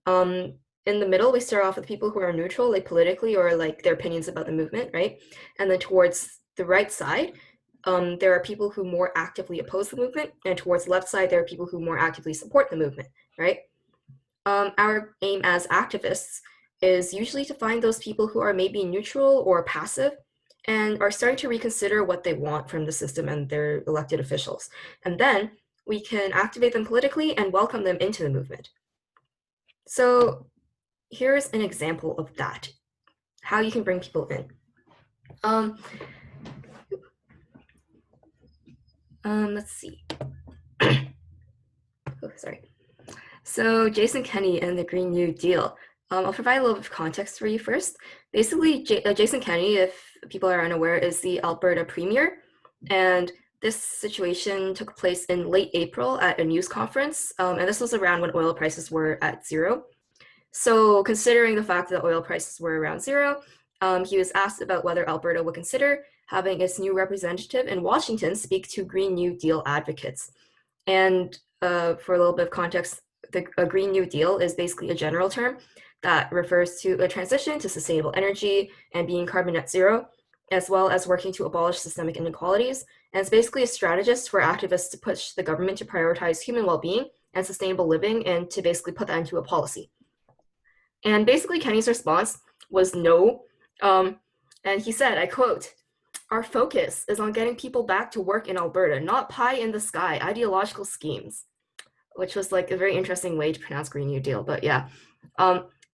in the middle, we start off with people who are neutral, like politically, or like their opinions about the movement, right? And then towards the right side, there are people who more actively oppose the movement, and towards the left side, there are people who more actively support the movement, right? Our aim as activists is usually to find those people who are maybe neutral or passive and are starting to reconsider what they want from the system and their elected officials. And then we can activate them politically and welcome them into the movement. So here's an example of that, how you can bring people in. Let's see. Oh, sorry. So Jason Kenney and the Green New Deal. I'll provide a little bit of context for you first. Basically, Jason Kenney, if people are unaware, is the Alberta Premier, and this situation took place in late April at a news conference, and this was around when oil prices were at zero. So considering the fact that oil prices were around zero, he was asked about whether Alberta would consider having its new representative in Washington speak to Green New Deal advocates. And for a little bit of context, a Green New Deal is basically a general term that refers to a transition to sustainable energy and being carbon net zero, as well as working to abolish systemic inequalities. And it's basically a strategist for activists to push the government to prioritize human well-being and sustainable living, and to basically put that into a policy. And basically Kenney's response was no. And he said, I quote, "Our focus is on getting people back to work in Alberta, not pie in the sky ideological schemes," which was like a very interesting way to pronounce Green New Deal. But yeah,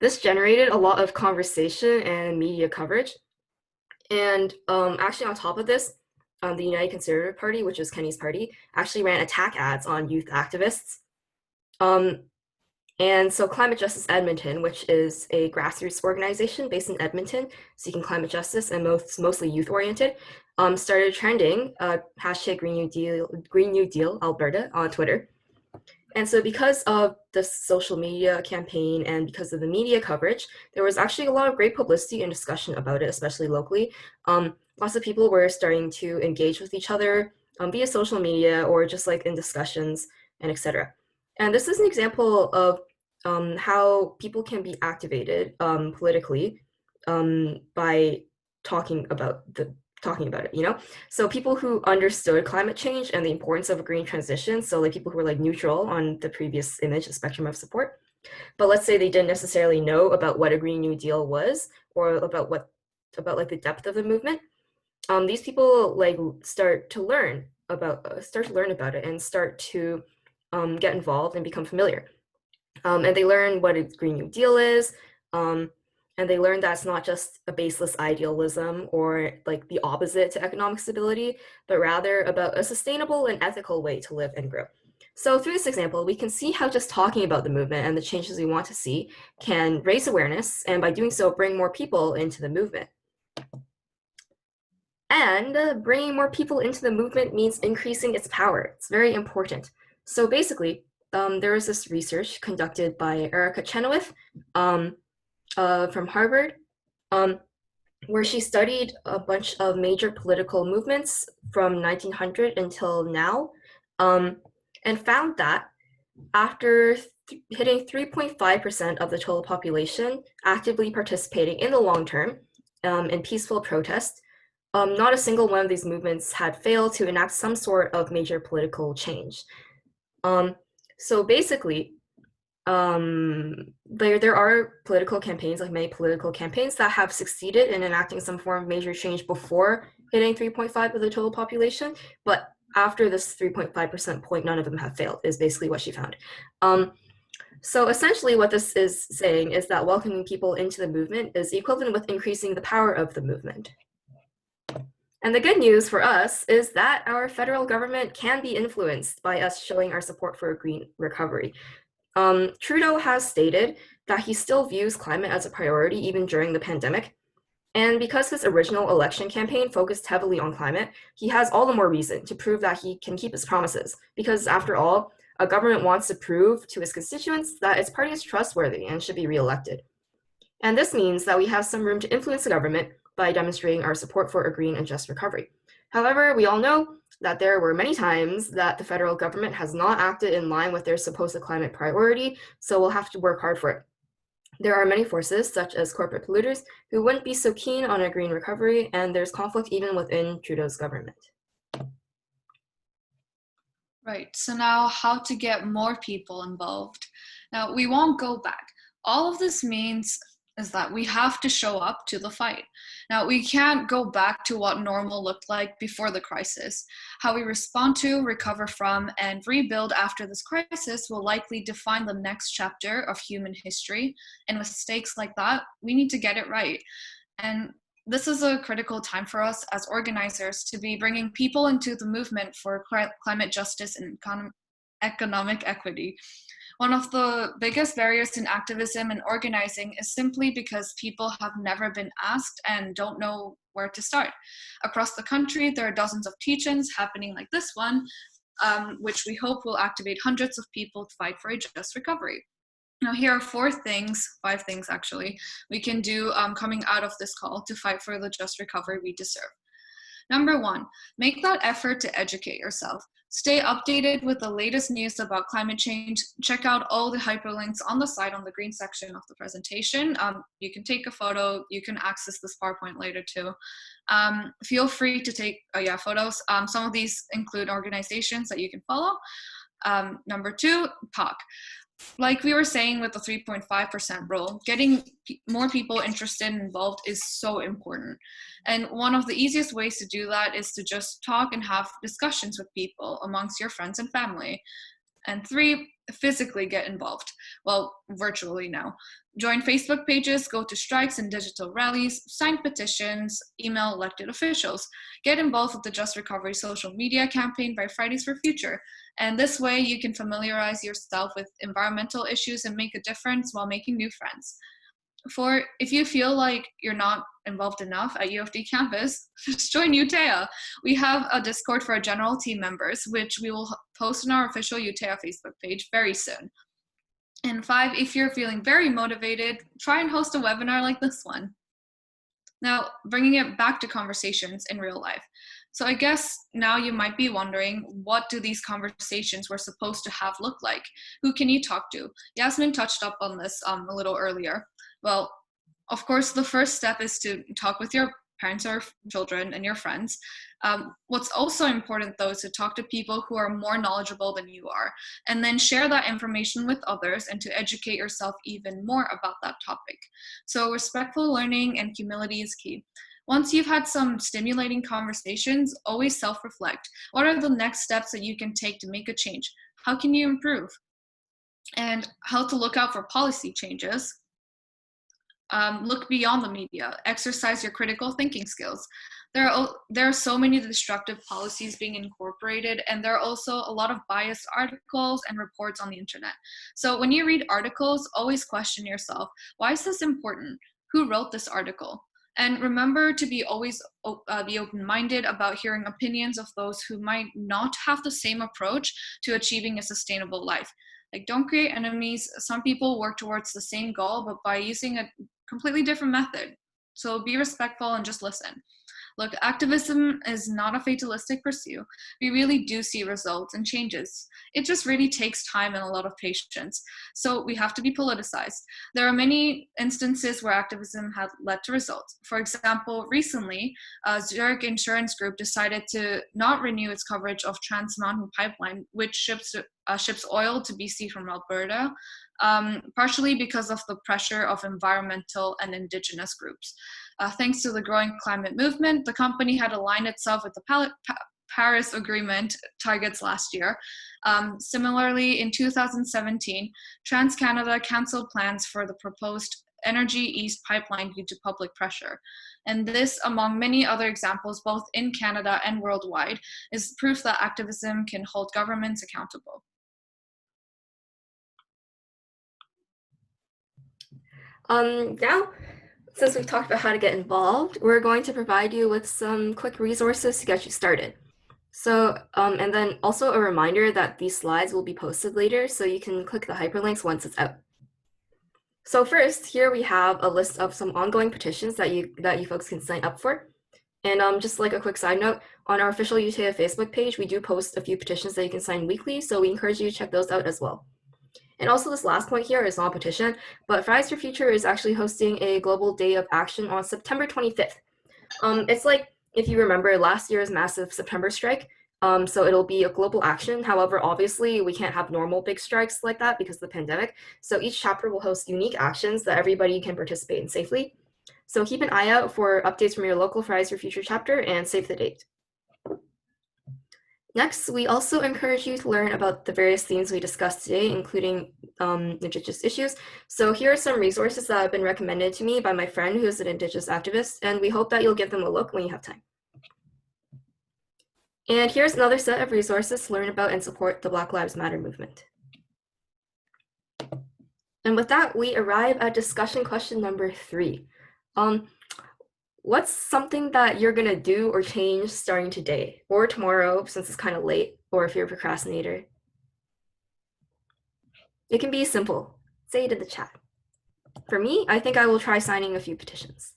this generated a lot of conversation and media coverage. And actually on top of this, the United Conservative Party, which is Kenney's party, actually ran attack ads on youth activists. And so Climate Justice Edmonton, which is a grassroots organization based in Edmonton seeking climate justice and mostly youth-oriented, started trending hashtag Green New Deal Alberta on Twitter. And so because of the social media campaign and because of the media coverage, there was actually a lot of great publicity and discussion about it, especially locally. Lots of people were starting to engage with each other via social media or just like in discussions and etc. And this is an example of how people can be activated politically by talking about it, you know? So people who understood climate change and the importance of a green transition, so like people who were like neutral on the previous image, the spectrum of support, but let's say they didn't necessarily know about what a Green New Deal was or about like the depth of the movement. These people like start to learn about it and start to get involved and become familiar. And they learn what a Green New Deal is. And they learn that it's not just a baseless idealism or like the opposite to economic stability, but rather about a sustainable and ethical way to live and grow. So through this example, we can see how just talking about the movement and the changes we want to see can raise awareness, and by doing so, bring more people into the movement. And bringing more people into the movement means increasing its power. It's very important. So basically, there was this research conducted by Erica Chenoweth from Harvard, where she studied a bunch of major political movements from 1900 until now, and found that after hitting 3.5% of the total population actively participating in the long term in peaceful protest, not a single one of these movements had failed to enact some sort of major political change. So basically, there are political campaigns, like many political campaigns, that have succeeded in enacting some form of major change before hitting 3.5 of the total population, but after this 3.5% point, none of them have failed, is basically what she found. So essentially what this is saying is that welcoming people into the movement is equivalent with increasing the power of the movement. And the good news for us is that our federal government can be influenced by us showing our support for a green recovery. Trudeau has stated that he still views climate as a priority even during the pandemic. And because his original election campaign focused heavily on climate, he has all the more reason to prove that he can keep his promises. Because after all, a government wants to prove to its constituents that its party is trustworthy and should be reelected. And this means that we have some room to influence the government by demonstrating our support for a green and just recovery. However, we all know that there were many times that the federal government has not acted in line with their supposed climate priority, so we'll have to work hard for it. There are many forces, such as corporate polluters, who wouldn't be so keen on a green recovery, and there's conflict even within Trudeau's government. Right, so now how to get more people involved. Now, we won't go back. All of this means is that we have to show up to the fight. Now, we can't go back to what normal looked like before the crisis. How we respond to, recover from, and rebuild after this crisis will likely define the next chapter of human history. And with stakes like that, we need to get it right. And this is a critical time for us as organizers to be bringing people into the movement for climate justice and economic equity. One of the biggest barriers in activism and organizing is simply because people have never been asked and don't know where to start. Across the country, there are dozens of teach-ins happening like this one, which we hope will activate hundreds of people to fight for a just recovery. Now, here are five things actually, we can do coming out of this call to fight for the just recovery we deserve. Number one, make that effort to educate yourself. Stay updated with the latest news about climate change. Check out all the hyperlinks on the side on the green section of the presentation. You can take a photo. You can access this PowerPoint later too. Feel free to take photos. Some of these include organizations that you can follow. Number two, talk. Like we were saying with the 3.5% rule, getting more people interested and involved is so important. And one of the easiest ways to do that is to just talk and have discussions with people amongst your friends and family. And three, physically get involved. Well, virtually now. Join Facebook pages, go to strikes and digital rallies, sign petitions, email elected officials. Get involved with the Just Recovery social media campaign by Fridays for Future. And this way you can familiarize yourself with environmental issues and make a difference while making new friends. If you feel like you're not involved enough at U of D campus, just join UTEA. We have a Discord for our general team members, which we will post on our official UTEA Facebook page very soon. And 5, if you're feeling very motivated, try and host a webinar like this one. Now, bringing it back to conversations in real life. So I guess now you might be wondering, what do these conversations we're supposed to have look like? Who can you talk to? Yasmin touched up on this a little earlier. Well, of course, the first step is to talk with your parents or children and your friends. What's also important, though, is to talk to people who are more knowledgeable than you are, and then share that information with others and to educate yourself even more about that topic. So respectful learning and humility is key. Once you've had some stimulating conversations, always self-reflect. What are the next steps that you can take to make a change? How can you improve? And how to look out for policy changes. Look beyond the media, exercise your critical thinking skills. There are so many destructive policies being incorporated, and there are also a lot of biased articles and reports on the internet. So when you read articles, always question yourself, why is this important? Who wrote this article? And remember to be always be open-minded about hearing opinions of those who might not have the same approach to achieving a sustainable life. Like, don't create enemies. Some people work towards the same goal, but by using a completely different method. So be respectful and just listen. Look, activism is not a fatalistic pursuit. We really do see results and changes. It just really takes time and a lot of patience. So we have to be politicized. There are many instances where activism has led to results. For example, recently, Zurich Insurance Group decided to not renew its coverage of Trans Mountain Pipeline, which ships oil to BC from Alberta, partially because of the pressure of environmental and Indigenous groups. Thanks to the growing climate movement, the company had aligned itself with the Paris Agreement targets last year. Similarly, in 2017, TransCanada canceled plans for the proposed Energy East pipeline due to public pressure. And this, among many other examples, both in Canada and worldwide, is proof that activism can hold governments accountable. Now, since we've talked about how to get involved, we're going to provide you with some quick resources to get you started. So, and then also a reminder that these slides will be posted later, so you can click the hyperlinks once it's out. So first, here we have a list of some ongoing petitions that you folks can sign up for. And just like a quick side note, on our official UTEA Facebook page, we do post a few petitions that you can sign weekly, so we encourage you to check those out as well. And also this last point here is not a petition, but Fridays for Future is actually hosting a global day of action on September 25th. It's like, if you remember last year's massive September strike, so it'll be a global action. However, obviously we can't have normal big strikes like that because of the pandemic. So each chapter will host unique actions that everybody can participate in safely. So keep an eye out for updates from your local Fridays for Future chapter and save the date. Next, we also encourage you to learn about the various themes we discussed today, including Indigenous issues. So here are some resources that have been recommended to me by my friend who is an Indigenous activist, and we hope that you'll give them a look when you have time. And here's another set of resources to learn about and support the Black Lives Matter movement. And with that, we arrive at discussion question number 3. What's something that you're gonna do or change starting today or tomorrow, since it's kind of late, or if you're a procrastinator? It can be simple. Say it in the chat. For me, I think I will try signing a few petitions.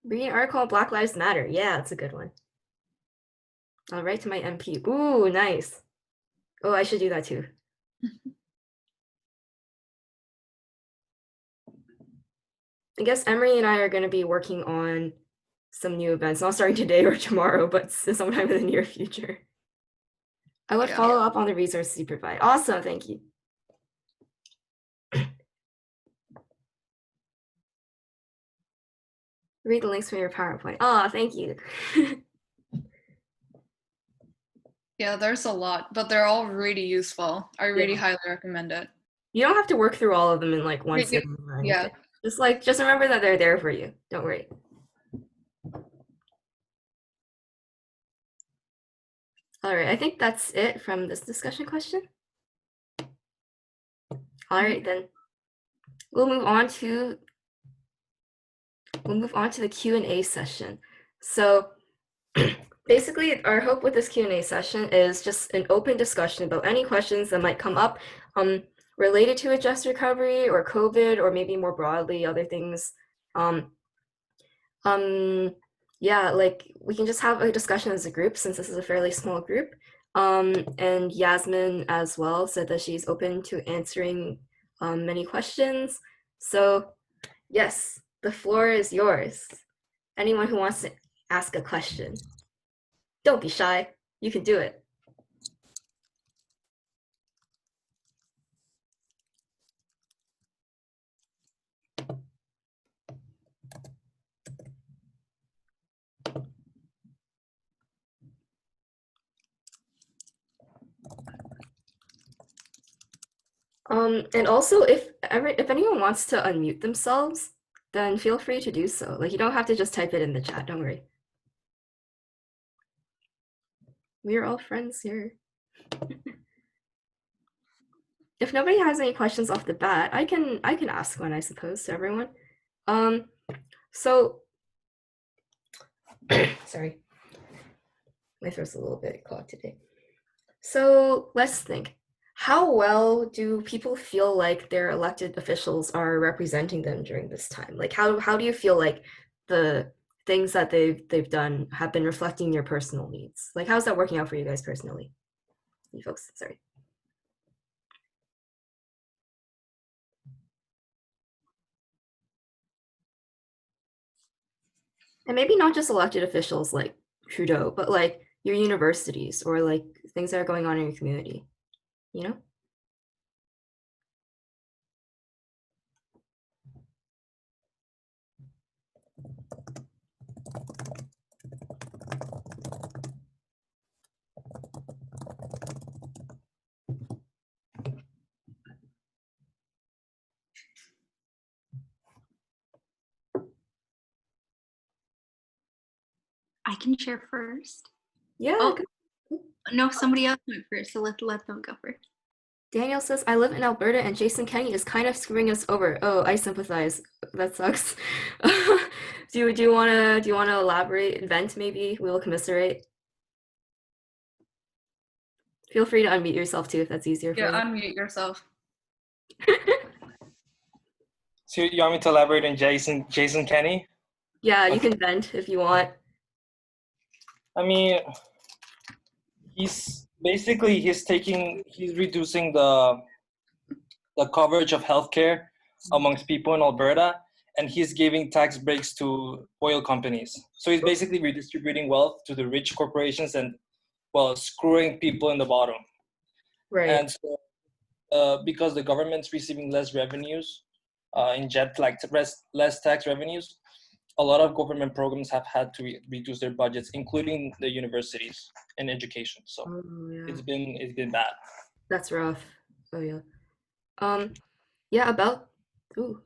Read an article on Black Lives Matter. Yeah, that's a good one. I'll write to my MP. Ooh, nice. Oh, I should do that too. I guess Emery and I are going to be working on some new events, not starting today or tomorrow, but sometime in the near future. I would follow up on the resources you provide. Awesome, thank you. Read the links from your PowerPoint. Oh, thank you. Yeah, there's a lot, but they're all really useful. I really highly recommend it. You don't have to work through all of them in like one sitting or anything. Just remember that they're there for you. Don't worry. All right, I think that's it from this discussion question. All right, then we'll move on to we'll move on to the Q&A session. So basically, our hope with this Q&A session is just an open discussion about any questions that might come up related to a just recovery or COVID, or maybe more broadly, other things. Yeah, like we can just have a discussion as a group since this is a fairly small group. And Yasmin as well said that she's open to answering many questions. So yes, the floor is yours. Anyone who wants to ask a question. Don't be shy, you can do it. And also if anyone wants to unmute themselves, then feel free to do so. Like you don't have to just type it in the chat, don't worry. We're all friends here. If nobody has any questions off the bat, I can ask one, I suppose, to everyone. So sorry, my throat's a little bit clogged today. So let's think. How well do people feel like their elected officials are representing them during this time? Like how do you feel like the things that they've done have been reflecting your personal needs? Like how's that working out for you guys personally? You folks, sorry. And maybe not just elected officials like Trudeau, but like your universities or like things that are going on in your community, you know? I can share first. Yeah. Oh, no, somebody else went first, so let them go first. Daniel says, I live in Alberta and Jason Kenney is kind of screwing us over. Oh, I sympathize. That sucks. do you wanna elaborate, vent maybe? We will commiserate. Feel free to unmute yourself too if that's easier for you. Yeah, unmute yourself. So you want me to elaborate on Jason Kenney? Yeah, you can vent if you want. I mean, he's reducing the coverage of healthcare amongst people in Alberta, and he's giving tax breaks to oil companies. So he's basically redistributing wealth to the rich corporations and, well, screwing people in the bottom. Right. And so, because the government's receiving less revenues, less tax revenues, a lot of government programs have had to reduce their budgets, including the universities and education. So yeah. it's been bad. That's rough. Oh yeah. Yeah,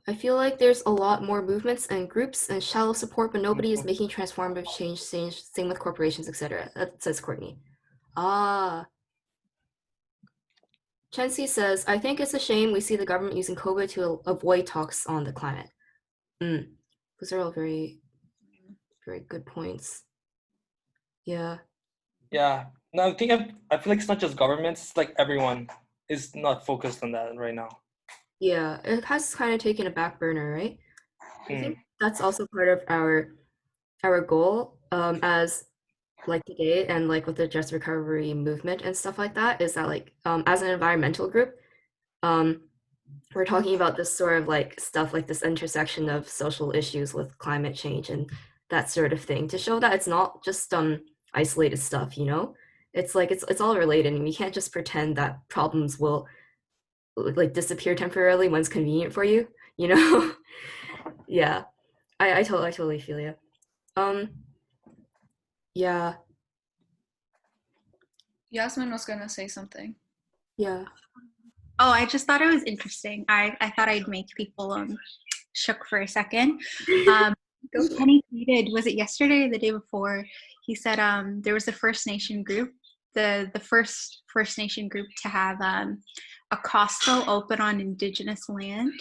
I feel like there's a lot more movements and groups and shallow support, but nobody is making transformative change. Same with corporations, etc. That says Courtney. Chensi says, I think it's a shame we see the government using COVID to avoid talks on the climate. Those are all very, very good points. Yeah. Yeah. No, I feel like it's not just governments, it's like everyone is not focused on that right now. Yeah, it has kind of taken a back burner, right? I think that's also part of our goal as like today and like with the just recovery movement and stuff like that is that like as an environmental group we're talking about this sort of like stuff like this intersection of social issues with climate change and that sort of thing to show that it's not just isolated stuff, you know? It's like it's all related and we can't just pretend that problems will like disappear temporarily when it's convenient for you, you know? Yeah. I totally feel you. Yeah. Yasmin was gonna say something. Yeah. Oh, I just thought it was interesting. I thought I'd make people shook for a second. Kenny tweeted, was it yesterday or the day before? He said there was a First Nation group the first First Nation group to have a Costco open on Indigenous land.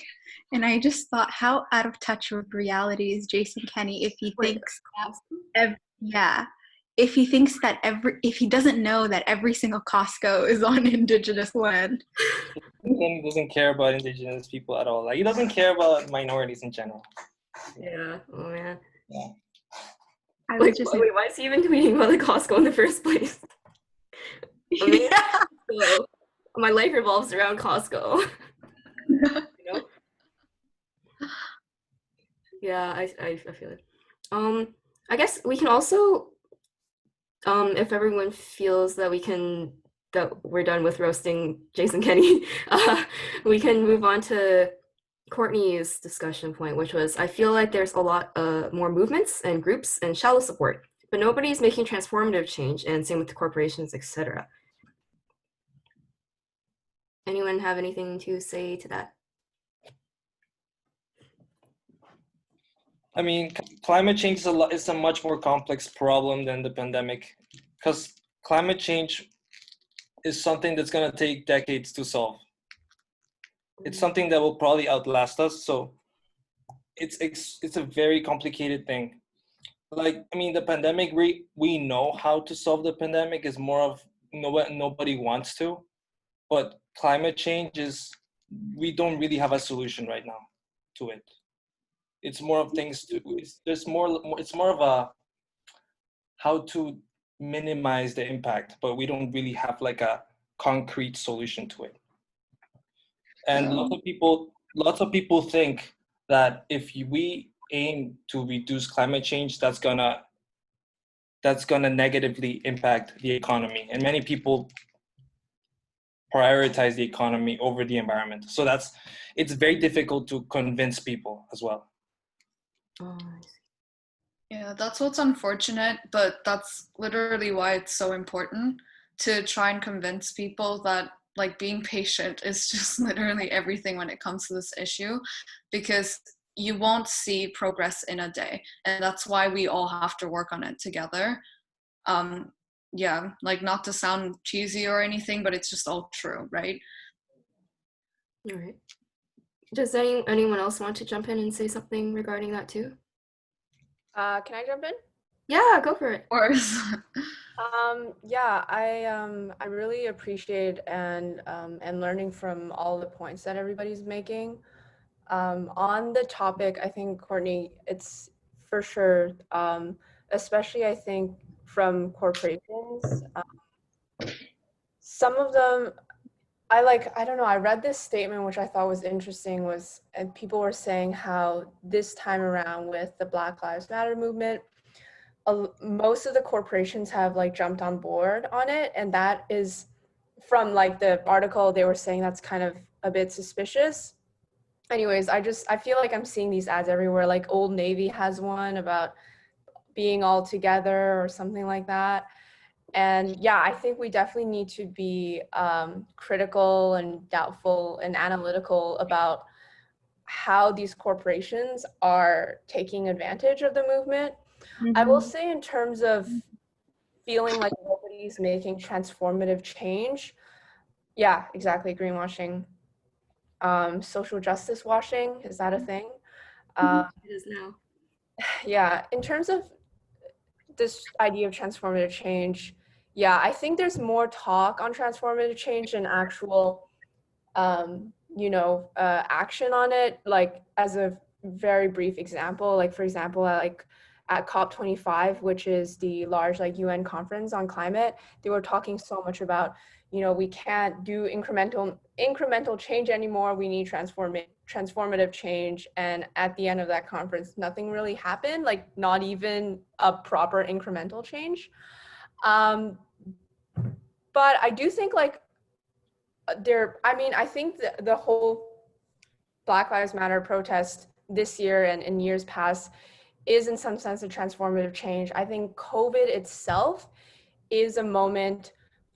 And I just thought, how out of touch with reality is Jason Kenney if he thinks if he doesn't know that every single Costco is on Indigenous land. He doesn't care about Indigenous people at all. Like, he doesn't care about minorities in general. Yeah. Oh man. Yeah. Wait, why is he even tweeting about the Costco in the first place? I mean, so, my life revolves around Costco. You know? Yeah, I feel it. I guess we can also, if everyone feels that we're done with roasting Jason Kenney, we can move on to Courtney's discussion point, which was, I feel like there's a lot more movements and groups and shallow support, but nobody's making transformative change, and same with the corporations, etc. Anyone have anything to say to that? I mean, climate change is a much more complex problem than the pandemic, because climate change is something that's going to take decades to solve. It's something that will probably outlast us. So it's a very complicated thing. Like, I mean, the pandemic, we know how to solve the pandemic. Is more of nobody wants to, but climate change is, we don't really have a solution right now to it. It's more of things to, it's more of a how to minimize the impact, but we don't really have like a concrete solution to it. And lots of people think that if we aim to reduce climate change, that's gonna negatively impact the economy. And many people prioritize the economy over the environment. So it's very difficult to convince people as well. Oh, I see. Yeah, that's what's unfortunate, but that's literally why it's so important to try and convince people that like being patient is just literally everything when it comes to this issue, because you won't see progress in a day, and that's why we all have to work on it together. Yeah, like, not to sound cheesy or anything, but it's just all true, right? All right. Does anyone else want to jump in and say something regarding that too? Can I jump in? Yeah, go for it. Of course. Yeah, I really appreciate and learning from all the points that everybody's making. On the topic, I think, Courtney, it's for sure, especially I think from corporations, some of them, I don't know, I read this statement which I thought was interesting, and people were saying how this time around with the Black Lives Matter movement, most of the corporations have like jumped on board on it, and that is from like the article they were saying that's kind of a bit suspicious. Anyways, I feel like I'm seeing these ads everywhere, like Old Navy has one about being all together or something like that. And yeah, I think we definitely need to be critical and doubtful and analytical about how these corporations are taking advantage of the movement. I will say, in terms of feeling like nobody's making transformative change, yeah, exactly, greenwashing. Social justice washing, is that a thing? It is now. Yeah, in terms of this idea of transformative change, yeah, I think there's more talk on transformative change than actual, action on it. Like, as a very brief example, like, for example, at COP25, which is the large like UN conference on climate, they were talking so much about, we can't do incremental change anymore. We need transformative change. And at the end of that conference, nothing really happened, like not even a proper incremental change. But I do think like I think the whole Black Lives Matter protest this year and in years past is in some sense a transformative change. I think COVID itself is a moment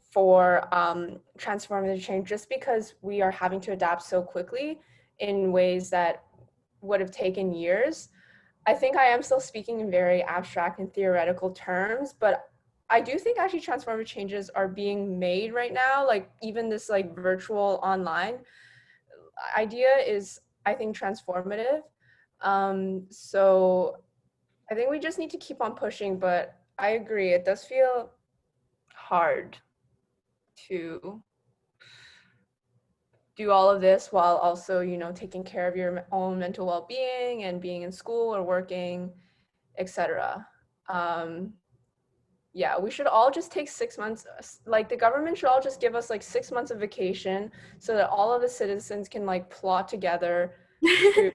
for transformative change, just because we are having to adapt so quickly in ways that would have taken years. I think I am still speaking in very abstract and theoretical terms, but I do think actually transformative changes are being made right now. Like even this like virtual online idea is, I think, transformative. So I think we just need to keep on pushing, but I agree, it does feel hard to do all of this while also, you know, taking care of your own mental well-being and being in school or working, etc. Yeah, we should all just take 6 months, like the government should all just give us like 6 months of vacation so that all of the citizens can like plot together to,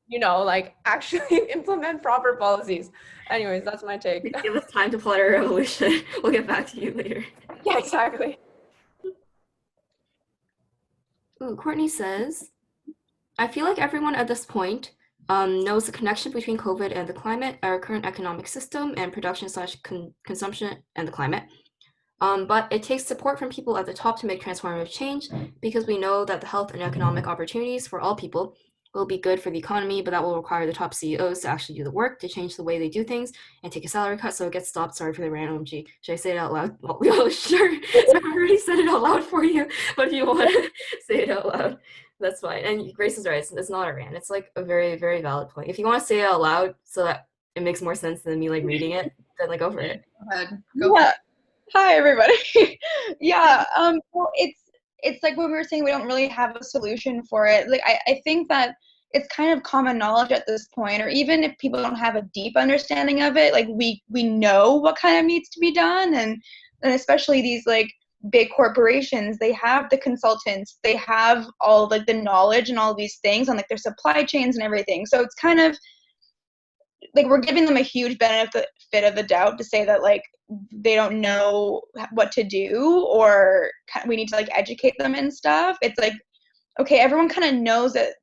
you know, like actually implement proper policies. Anyways, that's my take. Give us time to plot our revolution. We'll get back to you later. Yeah, exactly. Ooh, Courtney says, I feel like everyone at this point knows the connection between COVID and the climate, our current economic system, and production/consumption and the climate. But it takes support from people at the top to make transformative change because we know that the health and economic opportunities for all people will be good for the economy, but that will require the top CEOs to actually do the work to change the way they do things and take a salary cut so it gets stopped. Sorry for the random OMG. Should I say it out loud? Well, sure. So I already said it out loud for you, but if you want to say it out loud, that's fine. And Grace is right. It's not a rant. It's like a very, very valid point. If you want to say it out loud so that it makes more sense than me like reading it, then like go for it. Go ahead. Go Yeah. Hi, everybody. Yeah. Well, it's like what we were saying, we don't really have a solution for it. Like I think that it's kind of common knowledge at this point, or even if people don't have a deep understanding of it, like we know what kind of needs to be done, and especially these like big corporations, they have the consultants, they have all like the knowledge and all these things on like their supply chains and everything. So it's kind of like we're giving them a huge benefit of the doubt to say that like they don't know what to do, or we need to like educate them and stuff. It's like, okay, everyone kind of knows that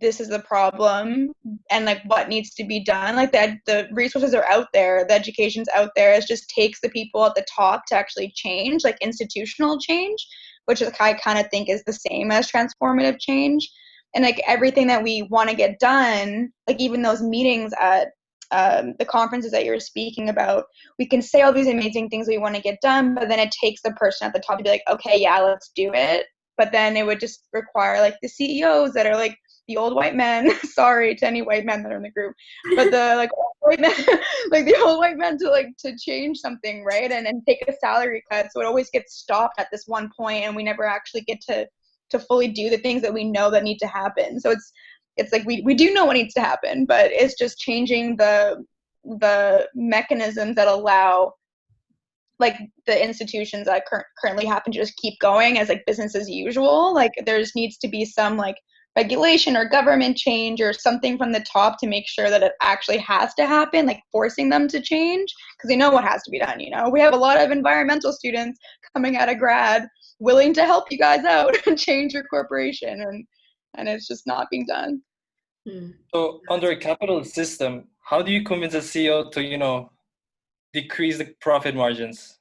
this is the problem and like what needs to be done. Like that the resources are out there, the education's out there. It just takes the people at the top to actually change, like institutional change, which is I kind of think is the same as transformative change. And like everything that we want to get done, like even those meetings at the conferences that you're speaking about, we can say all these amazing things we want to get done, but then it takes the person at the top to be like, okay, yeah, let's do it. But then it would just require like the CEOs that are like the old white men, sorry to any white men that are in the group, but the like old white men, like the old white men to change something, right? And take a salary cut. So it always gets stopped at this one point, and we never actually get to fully do the things that we know that need to happen. So it's like we do know what needs to happen, but it's just changing the mechanisms that allow like the institutions that currently happen to just keep going as like business as usual. Like there's needs to be some like regulation or government change or something from the top to make sure that it actually has to happen, like forcing them to change because they know what has to be done. You know, we have a lot of environmental students coming out of grad willing to help you guys out and change your corporation, and it's just not being done. So under a capitalist system, how do you convince a CEO to, decrease the profit margins?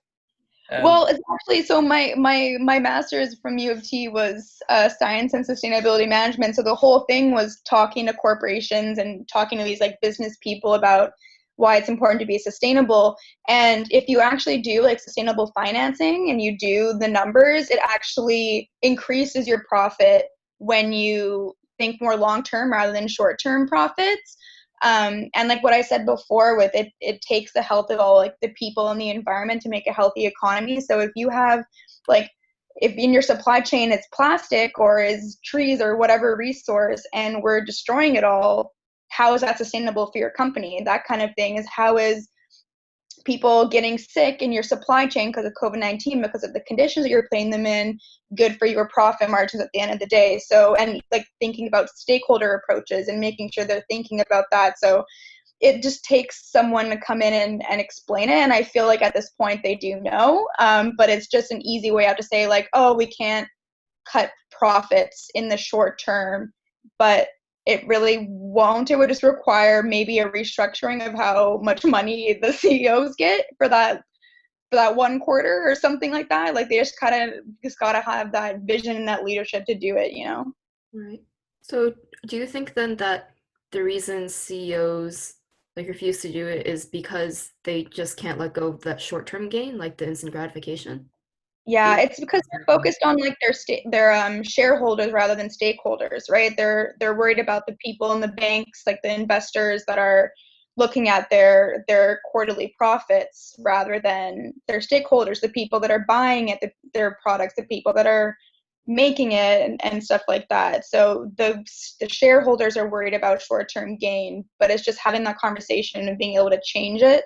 Well, it's actually, so my master's from U of T was science and sustainability management. So the whole thing was talking to corporations and talking to these like business people about why it's important to be sustainable. And if you actually do like sustainable financing and you do the numbers, it actually increases your profit when you think more long-term rather than short-term profits. And like what I said before with it takes the health of all like the people and the environment to make a healthy economy. So if you have like, if in your supply chain it's plastic or is trees or whatever resource and we're destroying it all, how is that sustainable for your company? And that kind of thing is how is people getting sick in your supply chain because of COVID-19, because of the conditions that you're putting them in, good for your profit margins at the end of the day. So, and like thinking about stakeholder approaches and making sure they're thinking about that. So it just takes someone to come in and explain it. And I feel like at this point they do know, but it's just an easy way out to say like, oh, we can't cut profits in the short term, but it really won't. It would just require maybe a restructuring of how much money the CEOs get for that one quarter or something like that. Like they just gotta have that vision and that leadership to do it, you know? Right. So do you think then that the reason CEOs like refuse to do it is because they just can't let go of that short-term gain, like the instant gratification. Yeah, it's because they're focused on like their shareholders rather than stakeholders, right? They're worried about the people in the banks, like the investors that are looking at their quarterly profits rather than their stakeholders, the people that are buying it, their products, the people that are making it and stuff like that. So the shareholders are worried about short-term gain, but it's just having that conversation and being able to change it,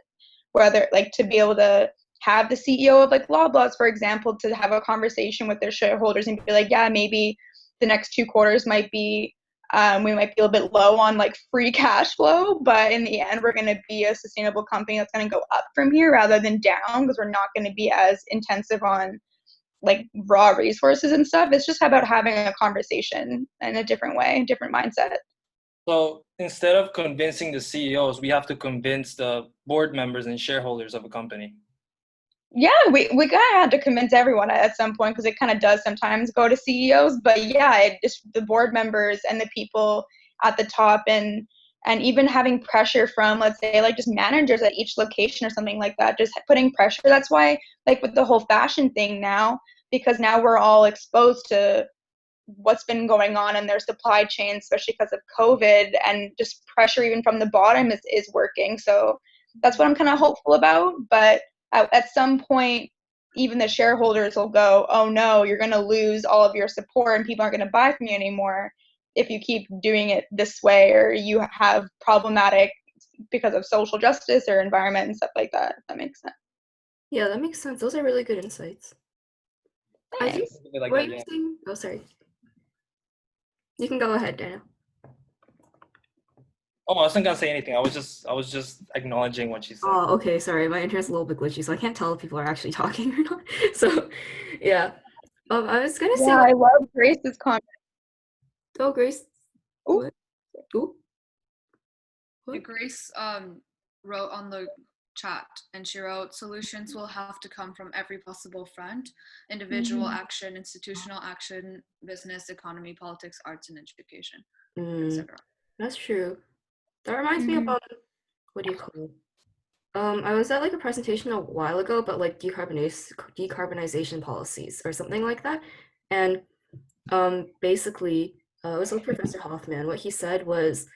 whether like to be able to have the CEO of like Loblaws, for example, to have a conversation with their shareholders and be like, yeah, maybe the next 2 quarters might be, we might be a little bit low on like free cash flow, but in the end, we're going to be a sustainable company that's going to go up from here rather than down, because we're not going to be as intensive on like raw resources and stuff. It's just about having a conversation in a different way, different mindset. So instead of convincing the CEOs, we have to convince the board members and shareholders of a company. Yeah, we kind of had to convince everyone at some point, because it kind of does sometimes go to CEOs. But yeah, it just the board members and the people at the top, and even having pressure from, let's say, like just managers at each location or something like that, just putting pressure. That's why, like with the whole fashion thing now, because now we're all exposed to what's been going on in their supply chain, especially because of COVID, and just pressure even from the bottom is working. So that's what I'm kind of hopeful about. But at some point, even the shareholders will go, oh no, you're going to lose all of your support and people aren't going to buy from you anymore if you keep doing it this way, or you have problematic because of social justice or environment and stuff like that, if that makes sense. Yeah, that makes sense. Those are really good insights. I think Thanks. Like what that, you're yeah. saying. Oh, sorry. You can go ahead, Daniel. Oh, I wasn't gonna say anything. I was just acknowledging what she said. Oh, okay. Sorry, my internet's a little bit glitchy, so I can't tell if people are actually talking or not. So, yeah. I was gonna say, Yeah, I love Grace's comment. oh, Grace. Ooh. What? Ooh. What? Grace wrote on the chat, and she wrote, solutions will have to come from every possible front: individual action, institutional action, business, economy, politics, arts, and education, etc. That's true. That reminds me of what do you call it? I was at like a presentation a while ago about like decarbonization policies or something like that, and basically, it was with Professor Hoffman. What he said was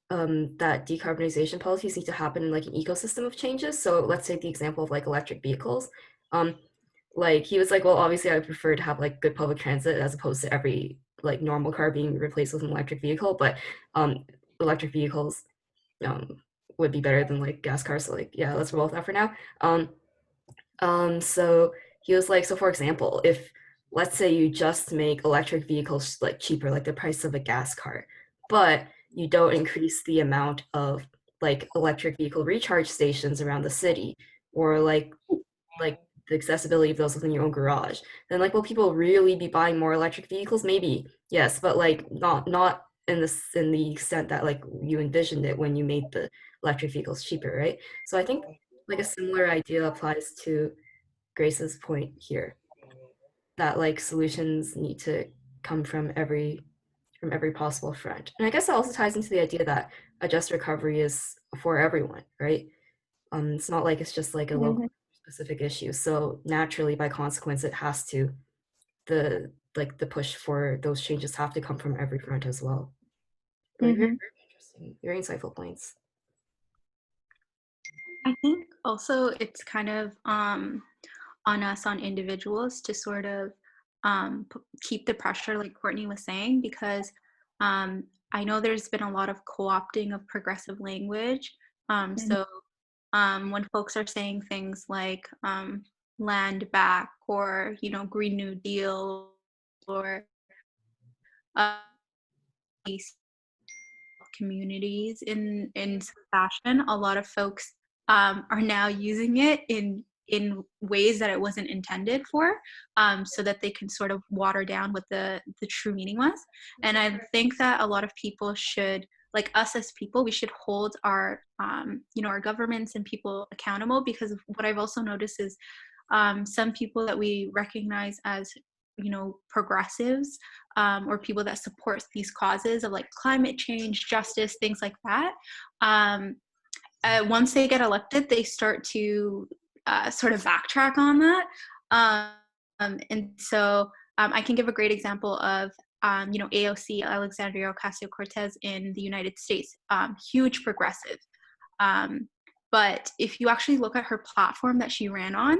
that decarbonization policies need to happen in like an ecosystem of changes. So let's take the example of like electric vehicles. Like he was like, well, obviously I would prefer to have like good public transit as opposed to every like normal car being replaced with an electric vehicle, but electric vehicles would be better than like gas cars. So like, yeah, let's roll with that for now. So he was like, so for example, if let's say you just make electric vehicles like cheaper, like the price of a gas car, but you don't increase the amount of like electric vehicle recharge stations around the city, or like the accessibility of those within your own garage, then like will people really be buying more electric vehicles? Maybe, yes, but like not in the extent that like you envisioned it when you made the electric vehicles cheaper, right? So I think like a similar idea applies to Grace's point here, that like solutions need to come from every possible front. And I guess that also ties into the idea that a just recovery is for everyone, right? It's not like it's just like a local specific issue. So naturally, by consequence, it has to the push for those changes have to come from every front as well. Very, very interesting, very insightful points. I think also it's kind of on us, on individuals, to sort of keep the pressure, like Courtney was saying, because I know there's been a lot of co-opting of progressive language. So when folks are saying things like land back, or Green New Deal, or communities in some fashion, a lot of folks are now using it in ways that it wasn't intended for, so that they can sort of water down what the true meaning was. And I think that a lot of people should, like us as people, we should hold our our governments and people accountable, because what I've also noticed is some people that we recognize as progressives, or people that support these causes of like climate change, justice, things like that, once they get elected, they start to sort of backtrack on that. And so I can give a great example of, AOC, Alexandria Ocasio-Cortez in the United States, huge progressive. But if you actually look at her platform that she ran on,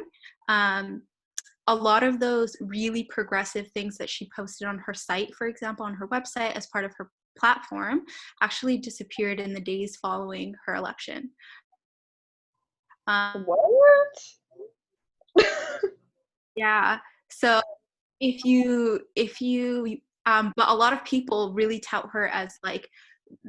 a lot of those really progressive things that she posted on her site, for example, on her website as part of her platform, actually disappeared in the days following her election. What? Yeah. So if you, but a lot of people really tout her as like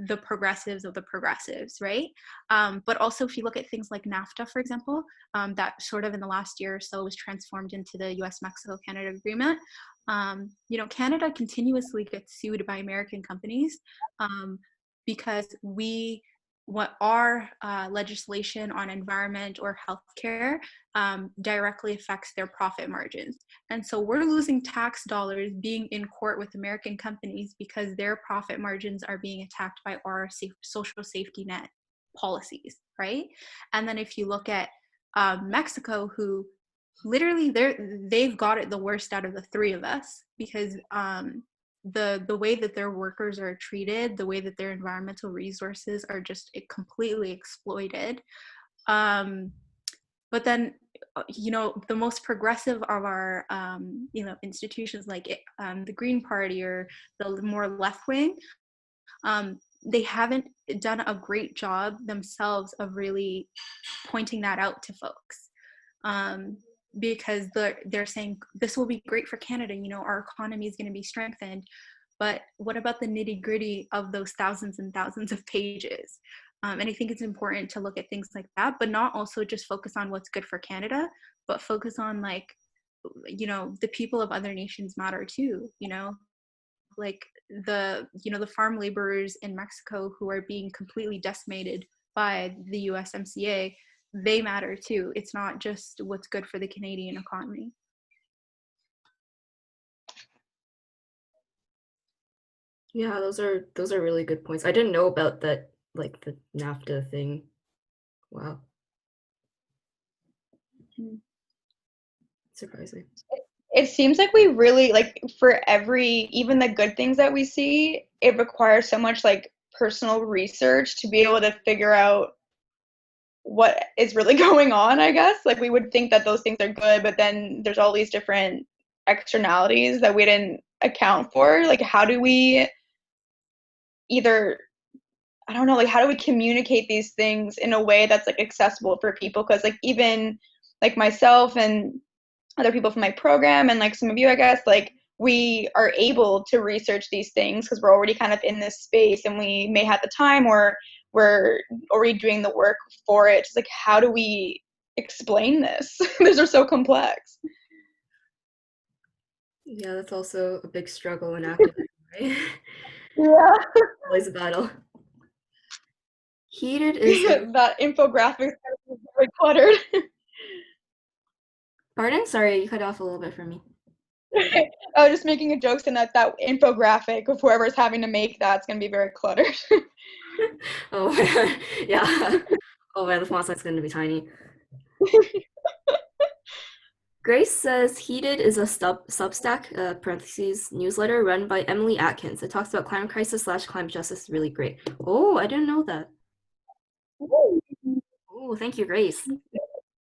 the progressives of the progressives, right? But also if you look at things like NAFTA, for example, that sort of in the last year or so was transformed into the US-Mexico-Canada agreement. Canada continuously gets sued by American companies because what our legislation on environment or healthcare directly affects their profit margins. And so we're losing tax dollars being in court with American companies because their profit margins are being attacked by our social safety net policies, right? And then if you look at Mexico, who literally they've got it the worst out of the three of us, because the way that their workers are treated, the way that their environmental resources are just completely exploited. But then, the most progressive of our, institutions like the Green Party or the more left wing, they haven't done a great job themselves of really pointing that out to folks. Because they're saying this will be great for Canada, our economy is going to be strengthened. But what about the nitty gritty of those thousands and thousands of pages? And I think it's important to look at things like that, but not also just focus on what's good for Canada, but focus on the people of other nations matter too, like the farm laborers in Mexico who are being completely decimated by the USMCA, they matter too. It's not just what's good for the Canadian economy. Yeah, those are really good points. I didn't know about that, like the NAFTA thing. Wow. Surprising. It seems like we really, like, for even the good things that we see, it requires so much like personal research to be able to figure out what is really going on, I guess. Like, we would think that those things are good, but then there's all these different externalities that we didn't account for. Like, how do we either, I don't know, like, how do we communicate these things in a way that's like accessible for people? Because like even like myself and other people from my program and like some of you, I guess, like we are able to research these things because we're already kind of in this space and we may have the time or we're already doing the work for it. Just like, how do we explain this? These are so complex. Yeah, that's also a big struggle in activism, right? Yeah. Always a battle. Heated is that infographic is very cluttered. Pardon? Sorry, you cut off a little bit for me. I was just making a joke saying that infographic of whoever's having to make that's going to be very cluttered. Oh, yeah. Oh man, the font size is going to be tiny. Grace says Heated is a Substack parentheses newsletter run by Emily Atkins. It talks about climate crisis / climate justice. Really great. Oh, I didn't know that. Oh, thank you, Grace.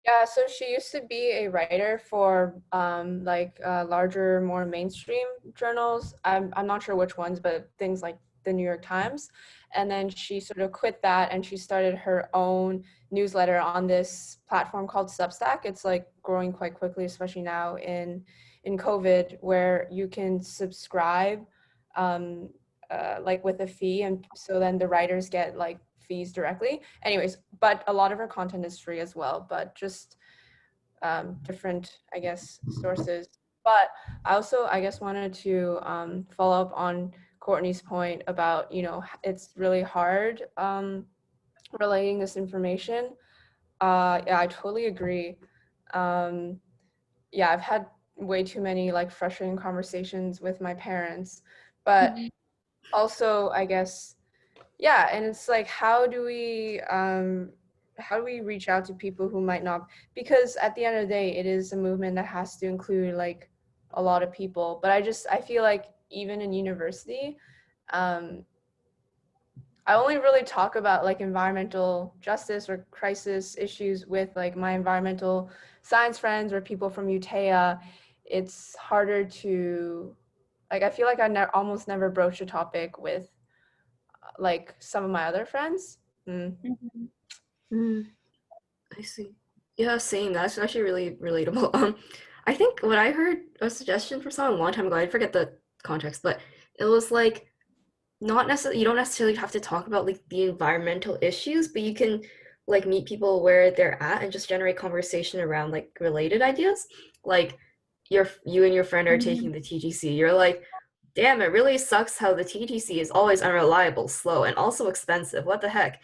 Yeah, so she used to be a writer for larger, more mainstream journals. I'm not sure which ones, but things like the New York Times. And then she sort of quit that and she started her own newsletter on this platform called Substack. It's like growing quite quickly, especially now in COVID, where you can subscribe like with a fee, and so then the writers get like fees directly. Anyways, but a lot of her content is free as well, but just different, I guess, sources. But I also, I guess, wanted to follow up on Courtney's point about, it's really hard relating this information. Yeah, I totally agree. Yeah, I've had way too many like frustrating conversations with my parents, but also, I guess, yeah, and it's like, how do we we reach out to people who might not, because at the end of the day, it is a movement that has to include like a lot of people. But I feel like even in university, I only really talk about like environmental justice or crisis issues with like my environmental science friends or people from UTEA. It's harder to, like, I feel like almost never broach a topic with like some of my other friends. I see. Yeah, same. That's actually really relatable. I think what I heard a suggestion from someone a long time ago, I forget the context, but it was like not necessarily you don't necessarily have to talk about like the environmental issues, but you can like meet people where they're at and just generate conversation around like related ideas. Like you and your friend are taking the TTC. You're like, damn, it really sucks how the TTC is always unreliable, slow, and also expensive. What the heck?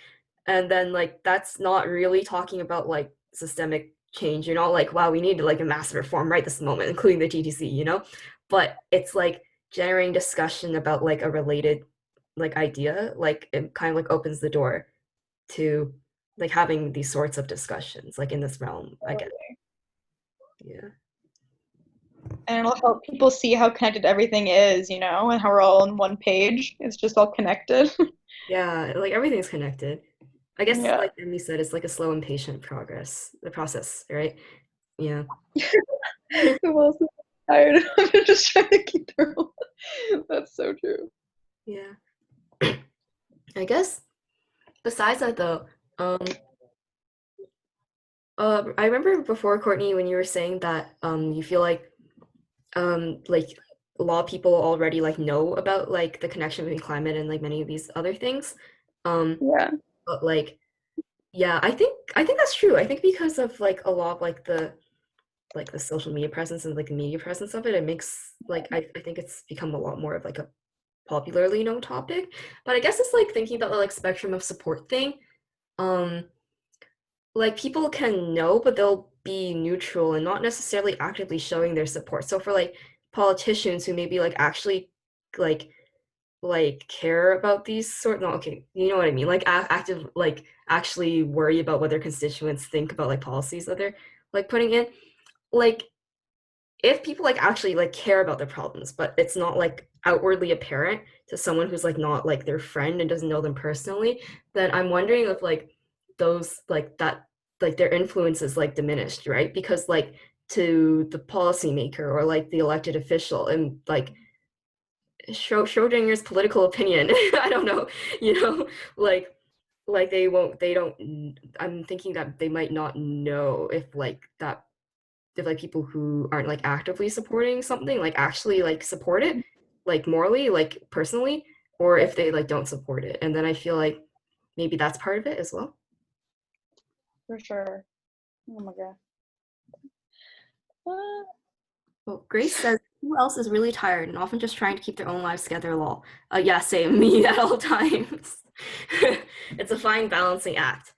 And then like that's not really talking about like systemic change. You're not like, wow, we need like a massive reform right this moment, including the TTC, you know? But it's like generating discussion about like a related like idea, like it kind of like opens the door to like having these sorts of discussions like in this realm, I guess. Yeah. And it'll help people see how connected everything is, you know, and how we're all on one page. It's just all connected. Yeah, like everything's connected. I guess Yeah. like Emily said, it's like a slow and patient the process, right? Yeah. Who else is tired of just trying to keep their own? That's so true. Yeah. I guess besides that though, I remember before, Courtney, when you were saying that you feel like a lot of people already like know about like the connection between climate and like many of these other things. Yeah. But like yeah, I think that's true. I think because of like a lot of like the social media presence and like the media presence of it, it makes like I think it's become a lot more of like a popularly known topic. But I guess it's like thinking about the like spectrum of support thing. Um like people can know, but they'll be neutral and not necessarily actively showing their support. So for like politicians who maybe like actually like care about these sort no okay you know what I mean like active like actually worry about what their constituents think about like policies that they're like putting in like if people like actually like care about the problems but it's not like outwardly apparent to someone who's like not like their friend and doesn't know them personally, then I'm wondering if like those like that like their influence is like diminished, right? Because like to the policymaker or like the elected official and like Schrodinger's political opinion I don't know, you know, like they don't I'm thinking that they might not know if like that if like people who aren't like actively supporting something like actually like support it like morally like personally or if they like don't support it, and then I feel like maybe that's part of it as well. For sure. Oh my god. Well, Grace says who else is really tired and often just trying to keep their own lives together, lol. Yeah, same, me at all times. It's a fine balancing act.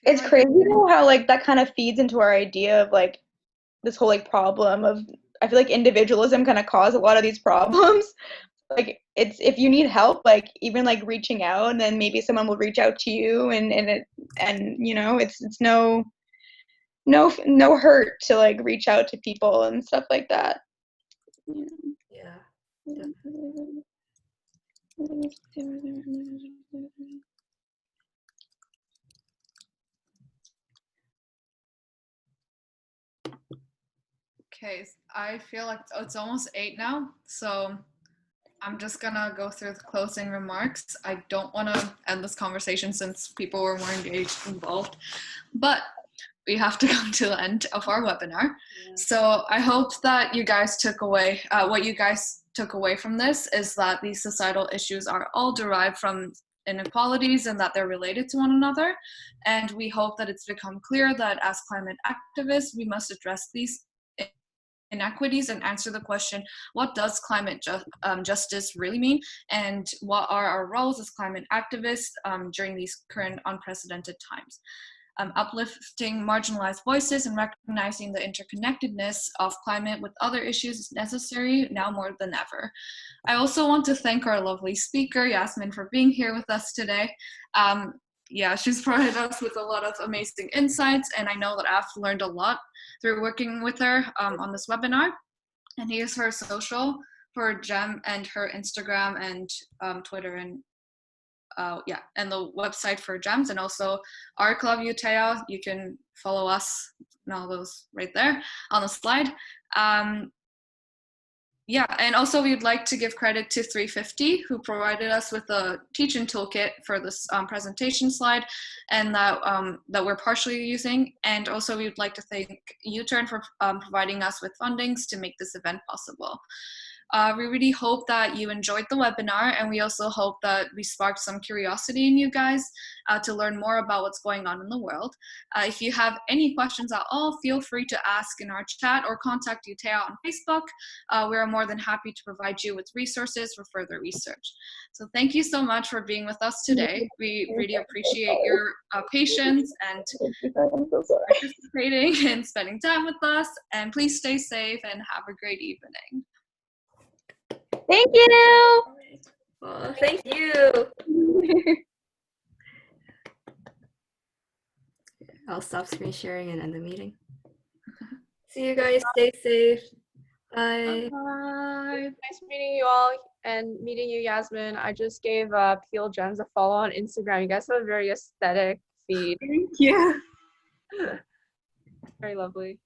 It's crazy though how like that kind of feeds into our idea of like this whole like problem of I feel like individualism kind of caused a lot of these problems. Like it's if you need help, like even like reaching out, and then maybe someone will reach out to you, and you know it's no hurt to like reach out to people and stuff like that. Yeah. Okay, I feel like it's almost 8 now, so I'm just gonna go through the closing remarks. I don't want to end this conversation since people were more engaged, involved, but we have to come to the end of our webinar. Yeah. So I hope that you guys took away, what you guys took away from this is that these societal issues are all derived from inequalities and that they're related to one another. And we hope that it's become clear that as climate activists, we must address these inequities and answer the question, what does climate justice really mean, and what are our roles as climate activists during these current unprecedented times. uplifting marginalized voices and recognizing the interconnectedness of climate with other issues is necessary now more than ever. I also want to thank our lovely speaker, Yasmin, for being here with us today. Yeah, she's provided us with a lot of amazing insights, and I know that I've learned a lot through working with her on this webinar. And here's her social for GEM and her Instagram and Twitter and yeah, and the website for GEMS, and also our club UTEA. You can follow us and all those right there on the slide. Yeah, and also we'd like to give credit to 350, who provided us with a teaching toolkit for this presentation slide, and that we're partially using. And also we'd like to thank U-Turn for providing us with fundings to make this event possible. We really hope that you enjoyed the webinar, and we also hope that we sparked some curiosity in you guys to learn more about what's going on in the world. If you have any questions at all, feel free to ask in our chat or contact UTEA on Facebook. We are more than happy to provide you with resources for further research. So thank you so much for being with us today. We really appreciate your patience and participating and spending time with us. And please stay safe and have a great evening. Thank you. Well, thank you. I'll stop screen sharing and end the meeting. See you guys. Stay safe. Bye. Bye. Nice meeting you all and meeting you, Yasmin. I just gave Peel Gems a follow on Instagram. You guys have a very aesthetic feed. Thank you. Very lovely.